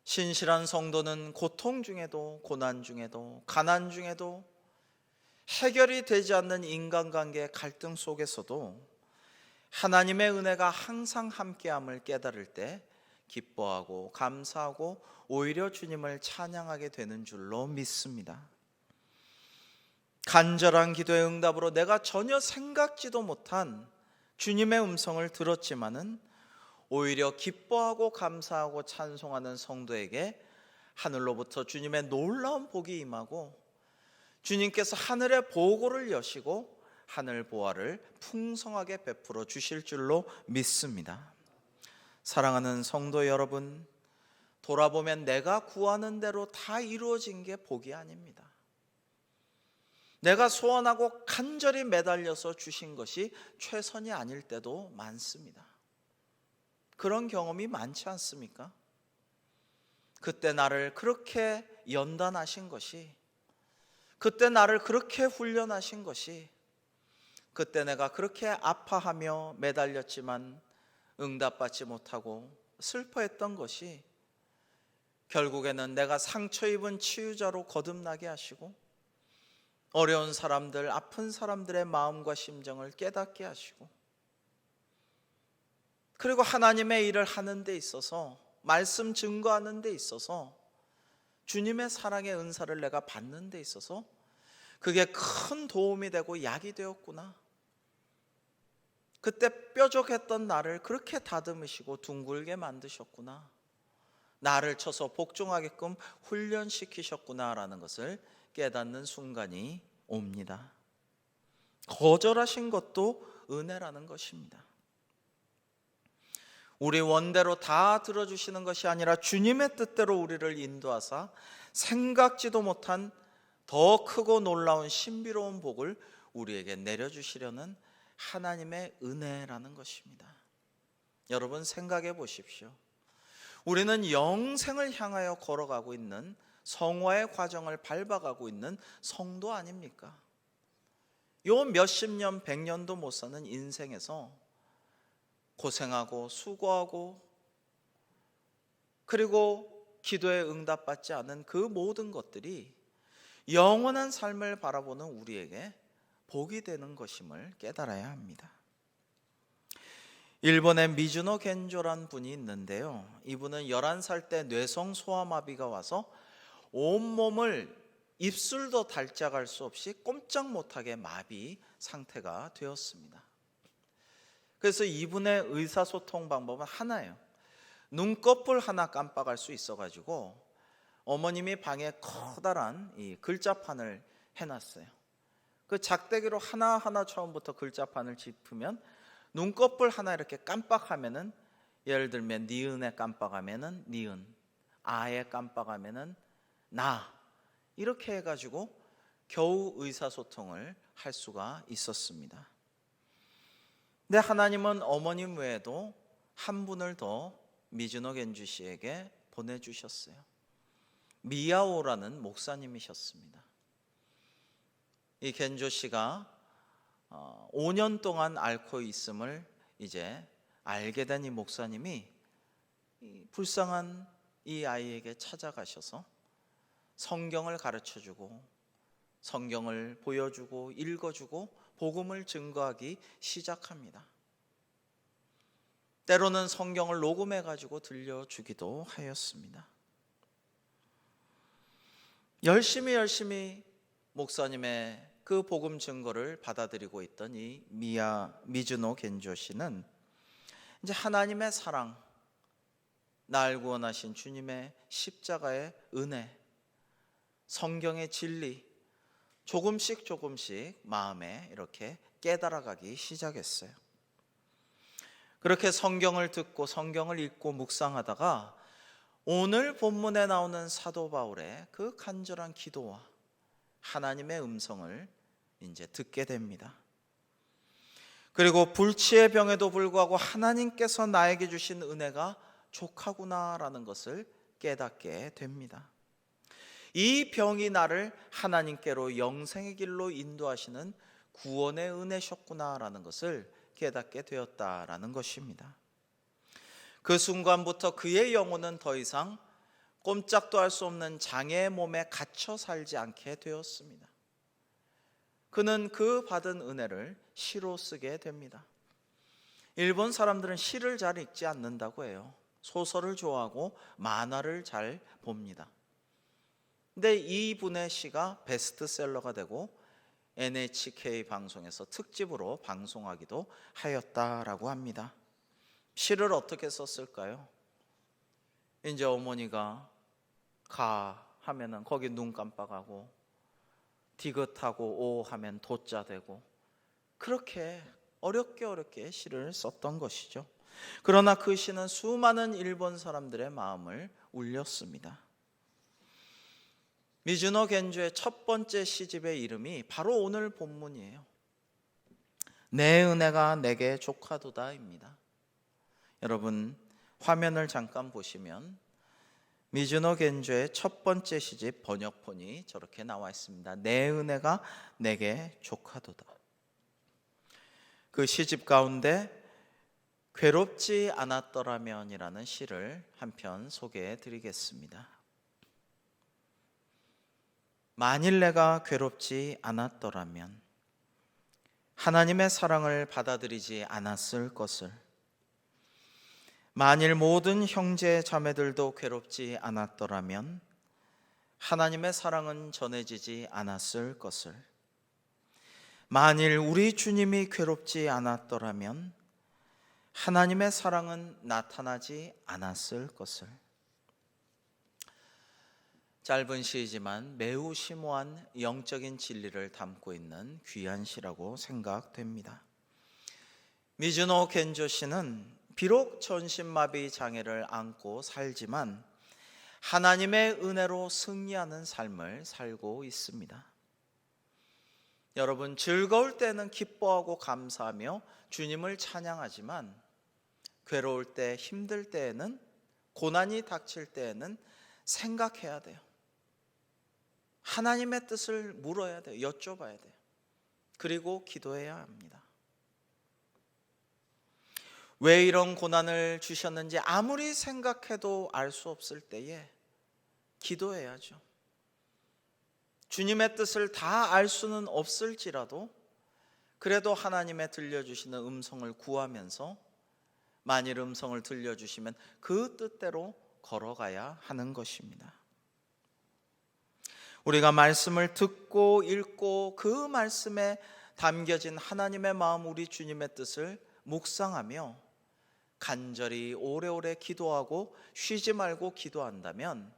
신실한 성도는 고통 중에도, 고난 중에도, 가난 중에도, 해결이 되지 않는 인간관계의 갈등 속에서도 하나님의 은혜가 항상 함께함을 깨달을 때 기뻐하고 감사하고 오히려 주님을 찬양하게 되는 줄로 믿습니다. 간절한 기도의 응답으로 내가 전혀 생각지도 못한 주님의 음성을 들었지만은 오히려 기뻐하고 감사하고 찬송하는 성도에게 하늘로부터 주님의 놀라운 복이 임하고 주님께서 하늘의 보고를 여시고 하늘 보화를 풍성하게 베풀어 주실 줄로 믿습니다. 사랑하는 성도 여러분, 돌아보면 내가 구하는 대로 다 이루어진 게 복이 아닙니다. 내가 소원하고 간절히 매달려서 주신 것이 최선이 아닐 때도 많습니다. 그런 경험이 많지 않습니까? 그때 나를 그렇게 연단하신 것이, 그때 나를 그렇게 훈련하신 것이, 그때 내가 그렇게 아파하며 매달렸지만 응답받지 못하고 슬퍼했던 것이 결국에는 내가 상처 입은 치유자로 거듭나게 하시고 어려운 사람들, 아픈 사람들의 마음과 심정을 깨닫게 하시고 그리고 하나님의 일을 하는 데 있어서, 말씀 증거하는 데 있어서, 주님의 사랑의 은사를 내가 받는 데 있어서 그게 큰 도움이 되고 약이 되었구나. 그때 뾰족했던 나를 그렇게 다듬으시고 둥글게 만드셨구나. 나를 쳐서 복종하게끔 훈련시키셨구나라는 것을 깨닫는 순간이 옵니다. 거절하신 것도 은혜라는 것입니다. 우리 원대로 다 들어주시는 것이 아니라 주님의 뜻대로 우리를 인도하사 생각지도 못한 더 크고 놀라운 신비로운 복을 우리에게 내려주시려는 하나님의 은혜라는 것입니다. 여러분, 생각해 보십시오. 우리는 영생을 향하여 걸어가고 있는, 성화의 과정을 밟아가고 있는 성도 아닙니까? 요 몇십 년, 100년도 못 사는 인생에서 고생하고 수고하고 그리고 기도에 응답받지 않은 그 모든 것들이 영원한 삶을 바라보는 우리에게 복이 되는 것임을 깨달아야 합니다. 일본의 미즈노 겐조란 분이 있는데요, 이분은 11살 때 뇌성 소아마비가 와서 온몸을 입술도 달짝할 수 없이 꼼짝 못하게 마비 상태가 되었습니다. 그래서 이분의 의사소통 방법은 하나예요. 눈꺼풀 하나 깜빡할 수 있어가지고 어머님이 방에 커다란 이 글자판을 해놨어요. 그 작대기로 하나하나 처음부터 글자판을 짚으면 눈꺼풀 하나 이렇게 깜빡하면은 예를 들면 니은에 깜빡하면은 니은, 아에 깜빡하면은 나, 이렇게 해가지고 겨우 의사소통을 할 수가 있었습니다. 근데 하나님은 어머님 외에도 한 분을 더 미즈노 겐주 씨에게 보내주셨어요. 미야오라는 목사님이셨습니다. 이 겐조 씨가 5년 동안 앓고 있음을 이제 알게 된 이 목사님이 불쌍한 이 아이에게 찾아가셔서 성경을 가르쳐주고 성경을 보여주고 읽어주고 복음을 증거하기 시작합니다. 때로는 성경을 녹음해가지고 들려주기도 하였습니다. 열심히 목사님의 그 복음 증거를 받아들이고 있던 이 미즈노 겐조 씨는 이제 하나님의 사랑, 날 구원하신 주님의 십자가의 은혜, 성경의 진리 조금씩 마음에 이렇게 깨달아가기 시작했어요. 그렇게 성경을 듣고 성경을 읽고 묵상하다가 오늘 본문에 나오는 사도 바울의 그 간절한 기도와 하나님의 음성을 이제 듣게 됩니다. 그리고 불치의 병에도 불구하고 하나님께서 나에게 주신 은혜가 족하구나라는 것을 깨닫게 됩니다. 이 병이 나를 하나님께로 영생의 길로 인도하시는 구원의 은혜셨구나라는 것을 깨닫게 되었다라는 것입니다. 그 순간부터 그의 영혼은 더 이상 꼼짝도 할 수 없는 장애의 몸에 갇혀 살지 않게 되었습니다. 그는 그 받은 은혜를 시로 쓰게 됩니다. 일본 사람들은 시를 잘 읽지 않는다고 해요. 소설을 좋아하고 만화를 잘 봅니다. 근데 이분의 시가 베스트셀러가 되고 NHK 방송에서 특집으로 방송하기도 하였다라고 합니다. 시를 어떻게 썼을까요? 이제 어머니가 가 하면은 거기 눈 깜빡하고 디귿하고 오 하면 도자 되고 그렇게 어렵게 시를 썼던 것이죠. 그러나 그 시는 수많은 일본 사람들의 마음을 울렸습니다. 미즈노 겐조의 첫 번째 시집의 이름이 바로 오늘 본문이에요. 내 은혜가 내게 족하도다입니다. 여러분 화면을 잠깐 보시면 미즈노 겐조의 첫 번째 시집 번역본이 저렇게 나와 있습니다. 내 은혜가 내게 족하도다. 그 시집 가운데 괴롭지 않았더라면이라는 시를 한 편 소개해 드리겠습니다. 만일 내가 괴롭지 않았더라면, 하나님의 사랑을 받아들이지 않았을 것을, 만일 모든 형제 자매들도 괴롭지 않았더라면 하나님의 사랑은 전해지지 않았을 것을, 만일 우리 주님이 괴롭지 않았더라면 하나님의 사랑은 나타나지 않았을 것을. 짧은 시이지만 매우 심오한 영적인 진리를 담고 있는 귀한 시라고 생각됩니다. 미즈노 겐조 씨는 비록 전신마비 장애를 안고 살지만 하나님의 은혜로 승리하는 삶을 살고 있습니다. 여러분, 즐거울 때는 기뻐하고 감사하며 주님을 찬양하지만 괴로울 때, 힘들 때에는, 고난이 닥칠 때에는 생각해야 돼요. 하나님의 뜻을 물어야 돼요. 여쭤봐야 돼요. 그리고 기도해야 합니다. 왜 이런 고난을 주셨는지 아무리 생각해도 알 수 없을 때에 기도해야죠. 주님의 뜻을 다 알 수는 없을지라도 그래도 하나님의 들려주시는 음성을 구하면서 만일 음성을 들려주시면 그 뜻대로 걸어가야 하는 것입니다. 우리가 말씀을 듣고 읽고 그 말씀에 담겨진 하나님의 마음, 우리 주님의 뜻을 묵상하며 간절히 오래오래 기도하고 쉬지 말고 기도한다면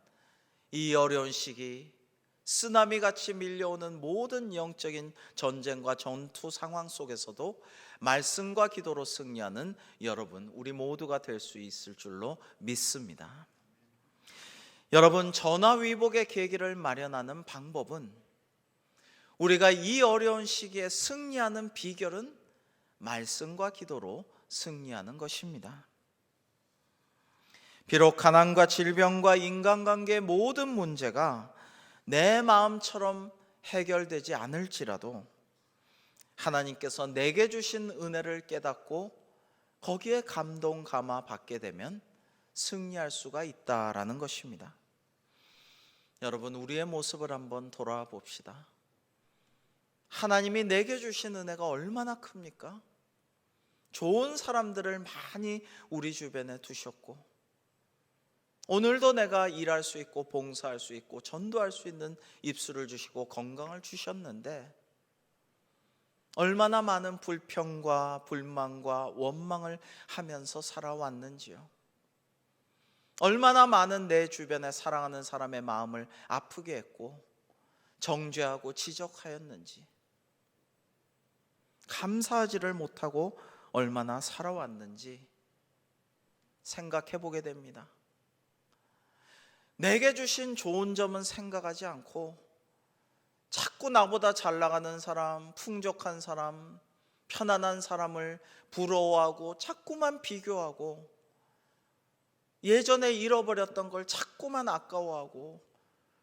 이 어려운 시기, 쓰나미 같이 밀려오는 모든 영적인 전쟁과 전투 상황 속에서도 말씀과 기도로 승리하는 여러분, 우리 모두가 될 수 있을 줄로 믿습니다. 여러분, 전화위복의 계기를 마련하는 방법은, 우리가 이 어려운 시기에 승리하는 비결은 말씀과 기도로 승리하는 것입니다. 비록 가난과 질병과 인간관계의 모든 문제가 내 마음처럼 해결되지 않을지라도 하나님께서 내게 주신 은혜를 깨닫고 거기에 감동 감화 받게 되면 승리할 수가 있다라는 것입니다. 여러분, 우리의 모습을 한번 돌아봅시다. 하나님이 내게 주신 은혜가 얼마나 큽니까? 좋은 사람들을 많이 우리 주변에 두셨고, 오늘도 내가 일할 수 있고 봉사할 수 있고 전도할 수 있는 입술을 주시고 건강을 주셨는데, 얼마나 많은 불평과 불만과 원망을 하면서 살아왔는지요. 얼마나 많은 내 주변에 사랑하는 사람의 마음을 아프게 했고 정죄하고 지적하였는지, 감사하지를 못하고 얼마나 살아왔는지 생각해 보게 됩니다. 내게 주신 좋은 점은 생각하지 않고 자꾸 나보다 잘 나가는 사람, 풍족한 사람, 편안한 사람을 부러워하고 자꾸만 비교하고, 예전에 잃어버렸던 걸 자꾸만 아까워하고,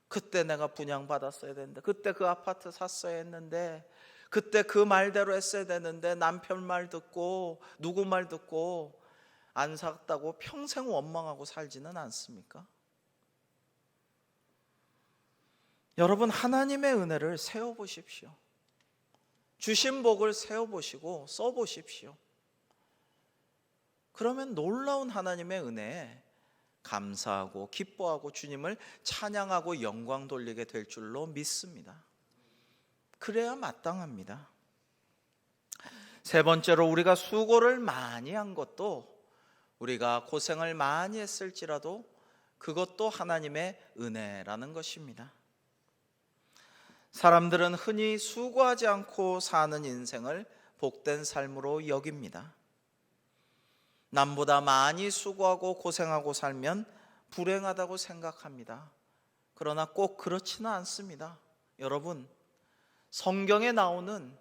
그때 내가 분양받았어야 되는데, 그때 그 아파트 샀어야 했는데, 그때 그 말대로 했어야 되는데, 남편 말 듣고 누구 말 듣고 안 샀다고 평생 원망하고 살지는 않습니까? 여러분, 하나님의 은혜를 세어보십시오. 주신 복을 세어보시고 써보십시오. 그러면 놀라운 하나님의 은혜에 감사하고 기뻐하고 주님을 찬양하고 영광 돌리게 될 줄로 믿습니다. 그래야 마땅합니다. 세 번째로, 우리가 수고를 많이 한 것도, 우리가 고생을 많이 했을지라도 그것도 하나님의 은혜라는 것입니다. 사람들은 흔히 수고하지 않고 사는 인생을 복된 삶으로 여깁니다. 남보다 많이 수고하고 고생하고 살면 불행하다고 생각합니다. 그러나 꼭 그렇지는 않습니다. 여러분, 성경에 나오는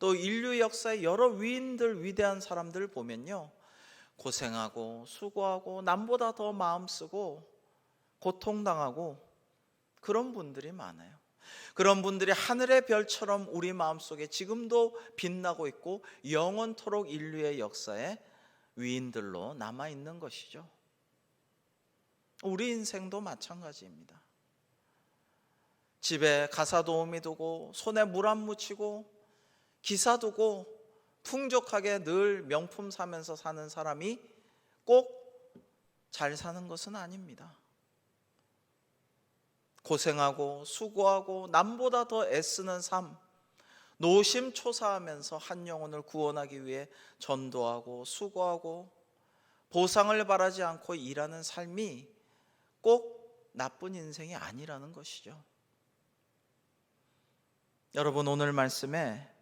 또 인류 역사의 여러 위인들, 위대한 사람들 보면요, 고생하고 수고하고 남보다 더 마음 쓰고 고통당하고 그런 분들이 많아요. 그런 분들이 하늘의 별처럼 우리 마음속에 지금도 빛나고 있고 영원토록 인류의 역사에 위인들로 남아있는 것이죠. 우리 인생도 마찬가지입니다. 집에 가사 도우미 두고 손에 물 안 묻히고 기사 두고 풍족하게 늘 명품 사면서 사는 사람이 꼭 잘 사는 것은 아닙니다. 고생하고 수고하고 남보다 더 애쓰는 삶, 노심초사하면서 한 영혼을 구원하기 위해 전도하고 수고하고 보상을 바라지 않고 일하는 삶이 꼭 나쁜 인생이 아니라는 것이죠. 여러분, 오늘 말씀에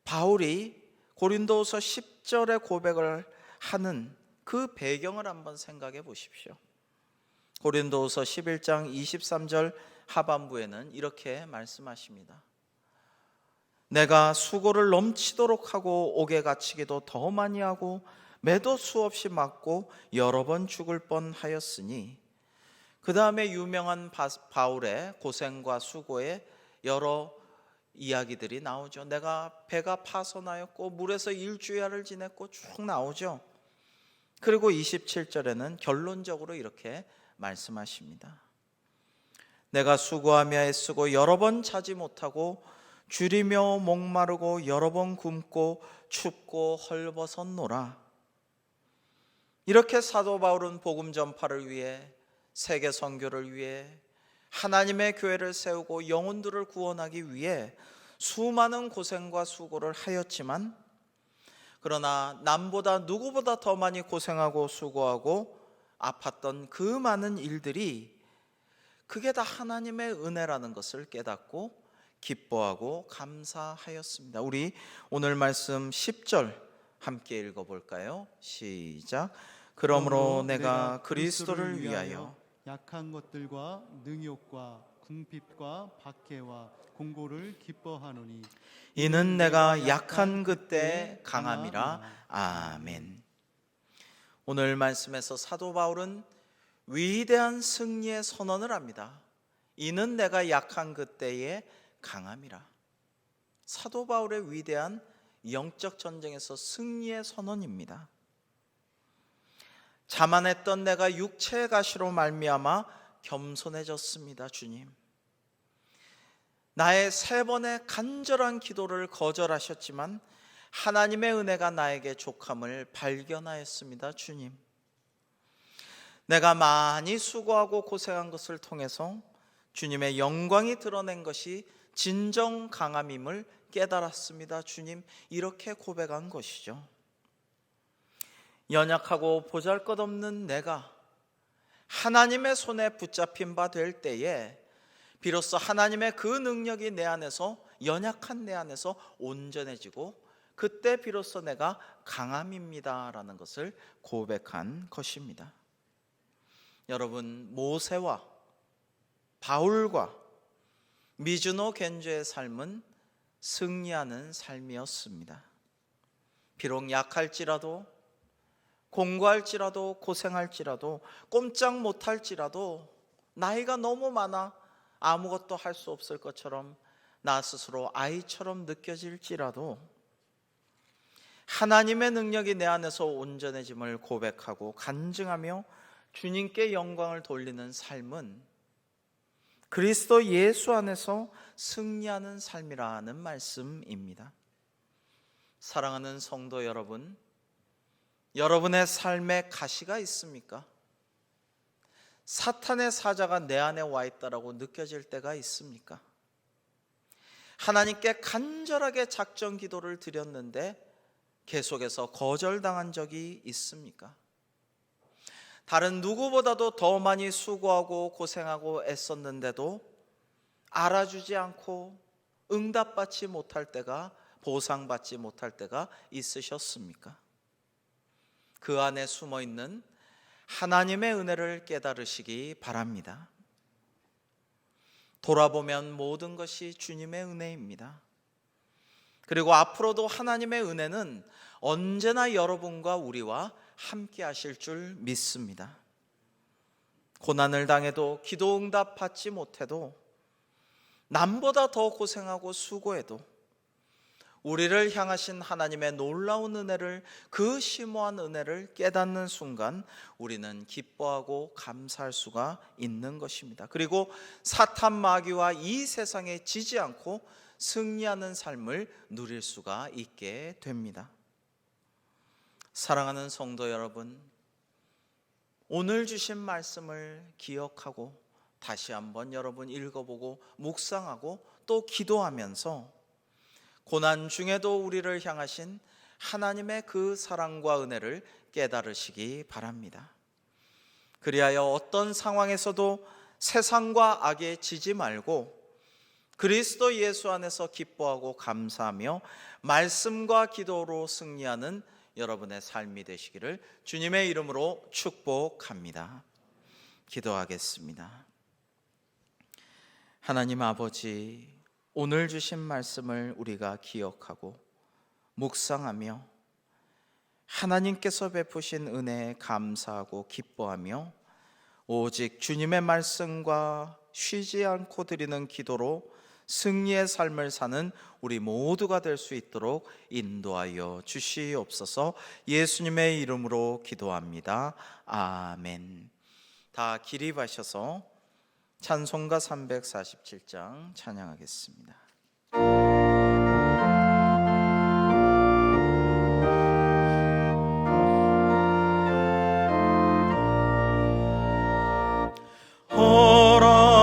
바울이 고린도후서 10절의 고백을 하는 그 배경을 한번 생각해 보십시오. 고린도후서 11장 23절 하반부에는 이렇게 말씀하십니다. 내가 수고를 넘치도록 하고 옥에 갇히기도 더 많이 하고 매도 수없이 맞고 여러 번 죽을 뻔하였으니, 그 다음에 유명한 바울의 고생과 수고의 여러 이야기들이 나오죠. 내가 배가 파손하였고 물에서 일주야를 지냈고 쭉 나오죠. 그리고 27절에는 결론적으로 이렇게 말씀하십니다. 내가 수고하며 애쓰고 여러 번 자지 못하고 줄이며 목마르고 여러 번 굶고 춥고 헐벗었노라. 이렇게 사도 바울은 복음 전파를 위해, 세계 선교를 위해, 하나님의 교회를 세우고 영혼들을 구원하기 위해 수많은 고생과 수고를 하였지만, 그러나 남보다 누구보다 더 많이 고생하고 수고하고 아팠던 그 많은 일들이 그게 다 하나님의 은혜라는 것을 깨닫고 기뻐하고 감사하였습니다. 우리 오늘 말씀 10절 함께 읽어볼까요? 시작. 그러므로 내가 그리스도를 위하여 약한 것들과 능욕과 궁핍과 박해와 공고를 기뻐하노니 이는 내가 약한 그때 강함이라. 아멘. 오늘 말씀에서 사도 바울은 위대한 승리의 선언을 합니다. 이는 내가 약한 그때의 강함이라. 사도 바울의 위대한 영적 전쟁에서 승리의 선언입니다. 자만했던 내가 육체의 가시로 말미암아 겸손해졌습니다. 주님, 나의 3번의 간절한 기도를 거절하셨지만 하나님의 은혜가 나에게 족함을 발견하였습니다. 주님, 내가 많이 수고하고 고생한 것을 통해서 주님의 영광이 드러낸 것이 진정 강함임을 깨달았습니다. 주님, 이렇게 고백한 것이죠. 연약하고 보잘것없는 내가 하나님의 손에 붙잡힌 바 될 때에 비로소 하나님의 그 능력이 내 안에서, 연약한 내 안에서 온전해지고 그때 비로소 내가 강함입니다 라는 것을 고백한 것입니다. 여러분, 모세와 바울과 미즈노 겐주의 삶은 승리하는 삶이었습니다. 비록 약할지라도, 공고할지라도, 고생할지라도, 꼼짝 못할지라도, 나이가 너무 많아 아무것도 할 수 없을 것처럼 나 스스로 아이처럼 느껴질지라도 하나님의 능력이 내 안에서 온전해짐을 고백하고 간증하며 주님께 영광을 돌리는 삶은 그리스도 예수 안에서 승리하는 삶이라는 말씀입니다. 사랑하는 성도 여러분, 여러분의 삶에 가시가 있습니까? 사탄의 사자가 내 안에 와 있다라고 느껴질 때가 있습니까? 하나님께 간절하게 작정 기도를 드렸는데 계속해서 거절당한 적이 있습니까? 다른 누구보다도 더 많이 수고하고 고생하고 애썼는데도 알아주지 않고 응답받지 못할 때가, 보상받지 못할 때가 있으셨습니까? 그 안에 숨어있는 하나님의 은혜를 깨달으시기 바랍니다. 돌아보면 모든 것이 주님의 은혜입니다. 그리고 앞으로도 하나님의 은혜는 언제나 여러분과 우리와 함께 하실 줄 믿습니다. 고난을 당해도, 기도 응답 받지 못해도, 남보다 더 고생하고 수고해도 우리를 향하신 하나님의 놀라운 은혜를, 그 심오한 은혜를 깨닫는 순간 우리는 기뻐하고 감사할 수가 있는 것입니다. 그리고 사탄 마귀와 이 세상에 지지 않고 승리하는 삶을 누릴 수가 있게 됩니다. 사랑하는 성도 여러분, 오늘 주신 말씀을 기억하고 다시 한번 여러분 읽어보고 묵상하고 또 기도하면서 고난 중에도 우리를 향하신 하나님의 그 사랑과 은혜를 깨달으시기 바랍니다. 그리하여 어떤 상황에서도 세상과 악에 지지 말고 그리스도 예수 안에서 기뻐하고 감사하며 말씀과 기도로 승리하는 여러분의 삶이 되시기를 주님의 이름으로 축복합니다. 기도하겠습니다. 하나님 아버지, 오늘 주신 말씀을 우리가 기억하고 묵상하며 하나님께서 베푸신 은혜에 감사하고 기뻐하며 오직 주님의 말씀과 쉬지 않고 드리는 기도로 승리의 삶을 사는 우리 모두가 될 수 있도록 인도하여 주시옵소서. 예수님의 이름으로 기도합니다. 아멘. 다 기립하셔서 찬송가 347장 찬양하겠습니다.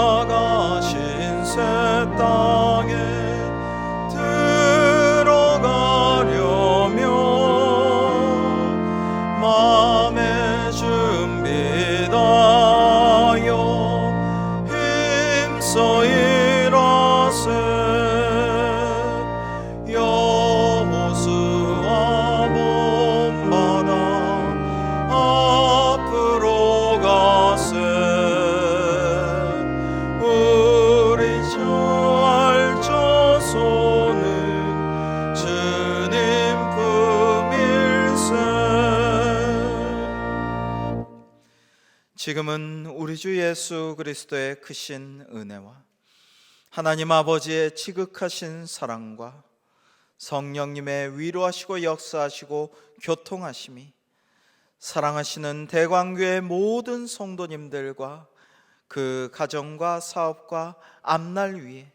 허락하신 새 땅에 들어가려면 마음의 준비 다하여 지금은 우리 주 예수 그리스도의 크신 은혜와 하나님 아버지의 지극하신 사랑과 성령님의 위로하시고 역사하시고 교통하심이 사랑하시는 대광교회 모든 성도님들과 그 가정과 사업과 앞날 위에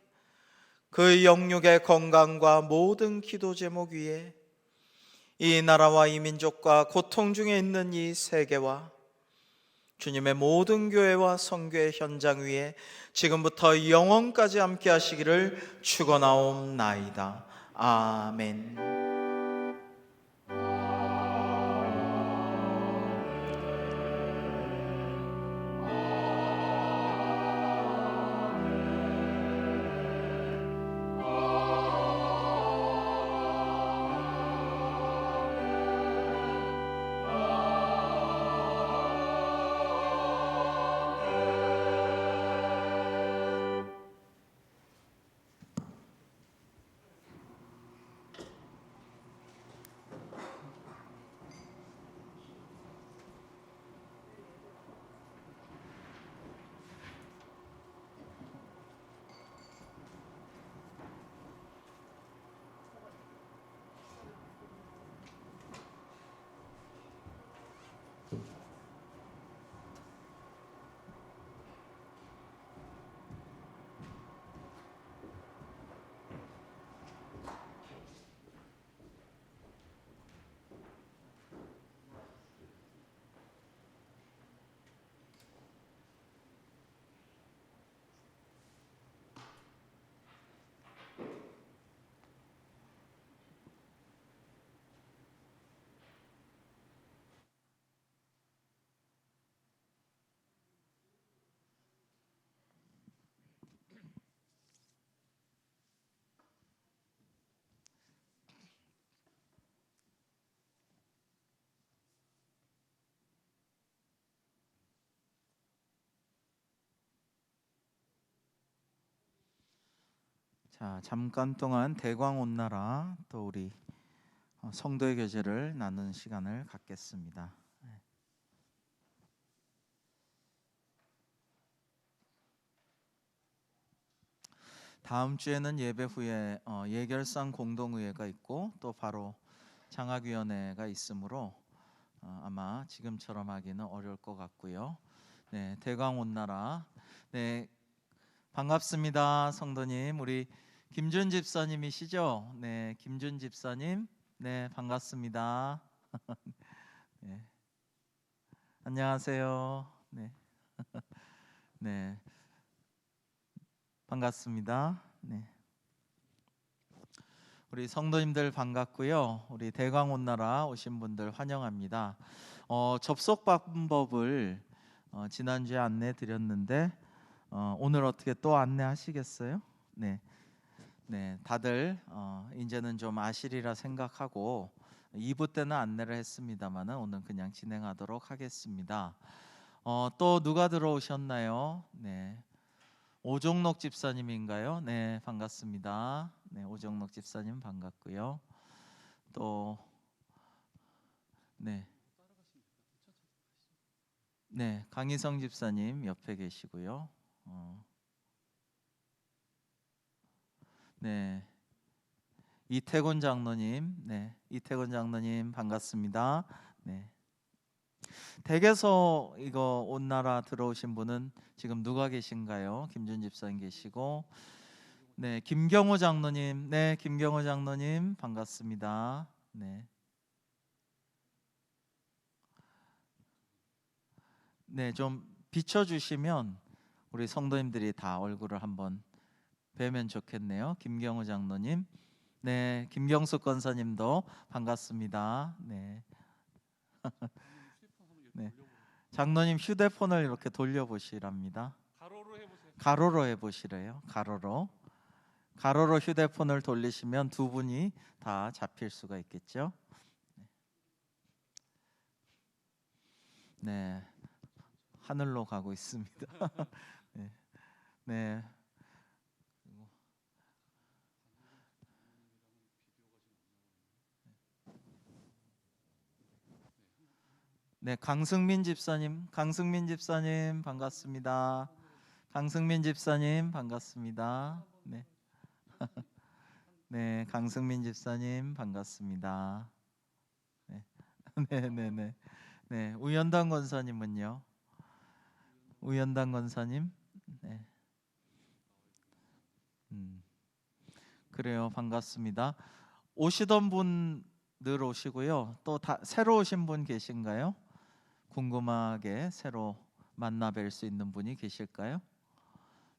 그 영육의 건강과 모든 기도 제목 위에 이 나라와 이 민족과 고통 중에 있는 이 세계와 주님의 모든 교회와 선교의 현장 위에 지금부터 영원까지 함께 하시기를 축원하옵나이다. 아멘. 자, 잠깐 동안 대광 온나라 또 우리 성도의 교제를 나누는 시간을 갖겠습니다. 다음 주에는 예배 후에 예결상 공동의회가 있고 또 바로 장학위원회가 있으므로 아마 지금처럼 하기는 어려울 것 같고요. 네, 대광 온나라. 네, 반갑습니다, 성도님. 우리 김준 집사님이시죠? 네, 김준 집사님. 네, 반갑습니다. 네. 안녕하세요. 네. 네. 반갑습니다. 네. 우리 성도님들 반갑고요. 우리 대광 온나라 오신 분들 환영합니다. 접속 방법을 지난주에 안내 드렸는데 오늘 어떻게 또 안내하시겠어요? 네. 네, 다들 이제는 좀 아시리라 생각하고 2부 때는 안내를 했습니다만은 오늘 그냥 진행하도록 하겠습니다. 또 누가 들어오셨나요? 네, 오종록 집사님인가요? 네, 반갑습니다. 네, 오종록 집사님 반갑고요. 또 네, 네, 강희성 집사님 옆에 계시고요. 네, 이태곤 장로님, 네, 이태곤 장로님 반갑습니다. 네, 댁에서 이거 온나라 들어오신 분은 지금 누가 계신가요? 김준 집사님 계시고, 네, 김경호 장로님, 네, 김경호 장로님 반갑습니다. 네, 네, 좀 비춰주시면 우리 성도님들이 다 얼굴을 한번 뵈면 좋겠네요. 김경호 장로님, 네, 김경숙 권사님도 반갑습니다. 네. 네. 장로님 휴대폰을 이렇게 돌려보시랍니다. 가로로 해보시래요. 가로로 휴대폰을 돌리시면 두 분이 다 잡힐 수가 있겠죠. 네, 하늘로 가고 있습니다. 네, 네. 네, 강승민 집사님 반갑습니다. 강승민 집사님 반갑습니다. 네. 네, 강승민 집사님 반갑습니다. 네. 네, 네, 네. 네, 우연당 권사님은요? 우연당 권사님? 네. 그래요. 반갑습니다. 오시던 분 늘 오시고요. 또 새로 오신 분 계신가요? 궁금하게 새로 만나 뵐 수 있는 분이 계실까요?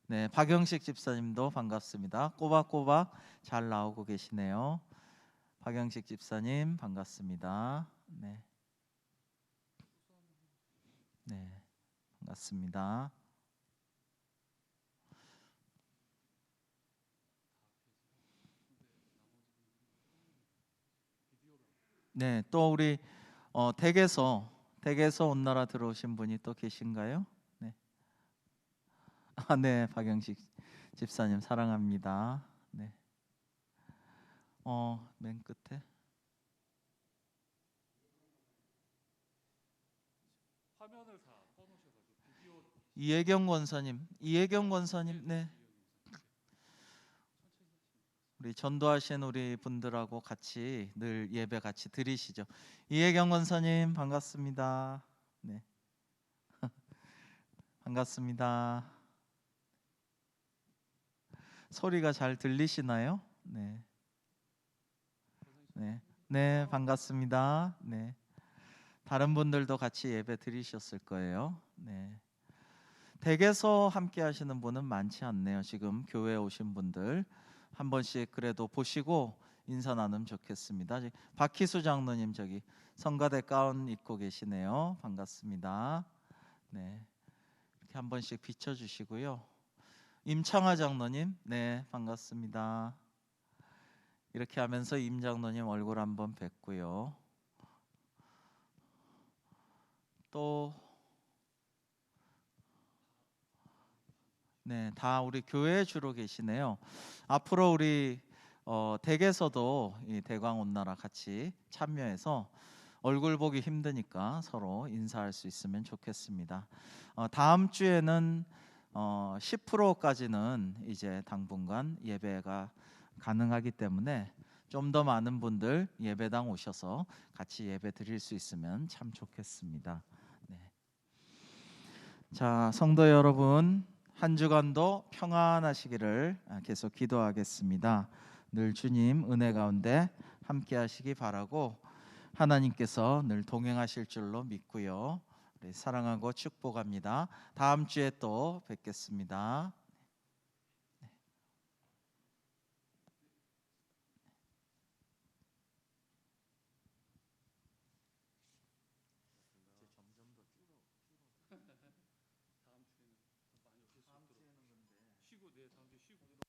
네, 박영식 집사님도 반갑습니다. 꼬박꼬박 잘 나오고 계시네요. 박영식 집사님 반갑습니다. 네, 네, 반갑습니다. 네, 또 우리 댁에서 온 나라 들어오신 분이 또 계신가요? 네, 네, 박영식 집사님 사랑합니다. 네, 맨 끝에 이혜경 권사님, 네, 우리 전도하신 우리 분들하고 같이 늘 예배 같이 드리시죠. 이혜경 권사님 반갑습니다. 네, 반갑습니다. 소리가 잘 들리시나요? 네, 네, 네, 반갑습니다. 네, 다른 분들도 같이 예배 드리셨을 거예요. 네, 댁에서 함께 하시는 분은 많지 않네요. 지금 교회에 오신 분들 한 번씩 그래도 보시고 인사 나누면 좋겠습니다. 박희수 장로님 저기 성가대 가운 입고 계시네요. 반갑습니다. 네, 이렇게 한 번씩 비춰주시고요. 임창화 장로님, 네, 반갑습니다. 이렇게 하면서 임 장로님 얼굴 한번 뵙고요. 또 네, 다 우리 교회에 주로 계시네요. 앞으로 우리 댁에서도 이 대광 온나라 같이 참여해서 얼굴 보기 힘드니까 서로 인사할 수 있으면 좋겠습니다. 다음 주에는 10%까지는 이제 당분간 예배가 가능하기 때문에 좀 더 많은 분들 예배당 오셔서 같이 예배 드릴 수 있으면 참 좋겠습니다. 네. 자, 성도 여러분, 한 주간도 평안하시기를 계속 기도하겠습니다. 늘 주님 은혜 가운데 함께 하시기 바라고 하나님께서 늘 동행하실 줄로 믿고요. 우리 사랑하고 축복합니다. 다음 주에 또 뵙겠습니다. 쉬고 내 다음 주에 쉬고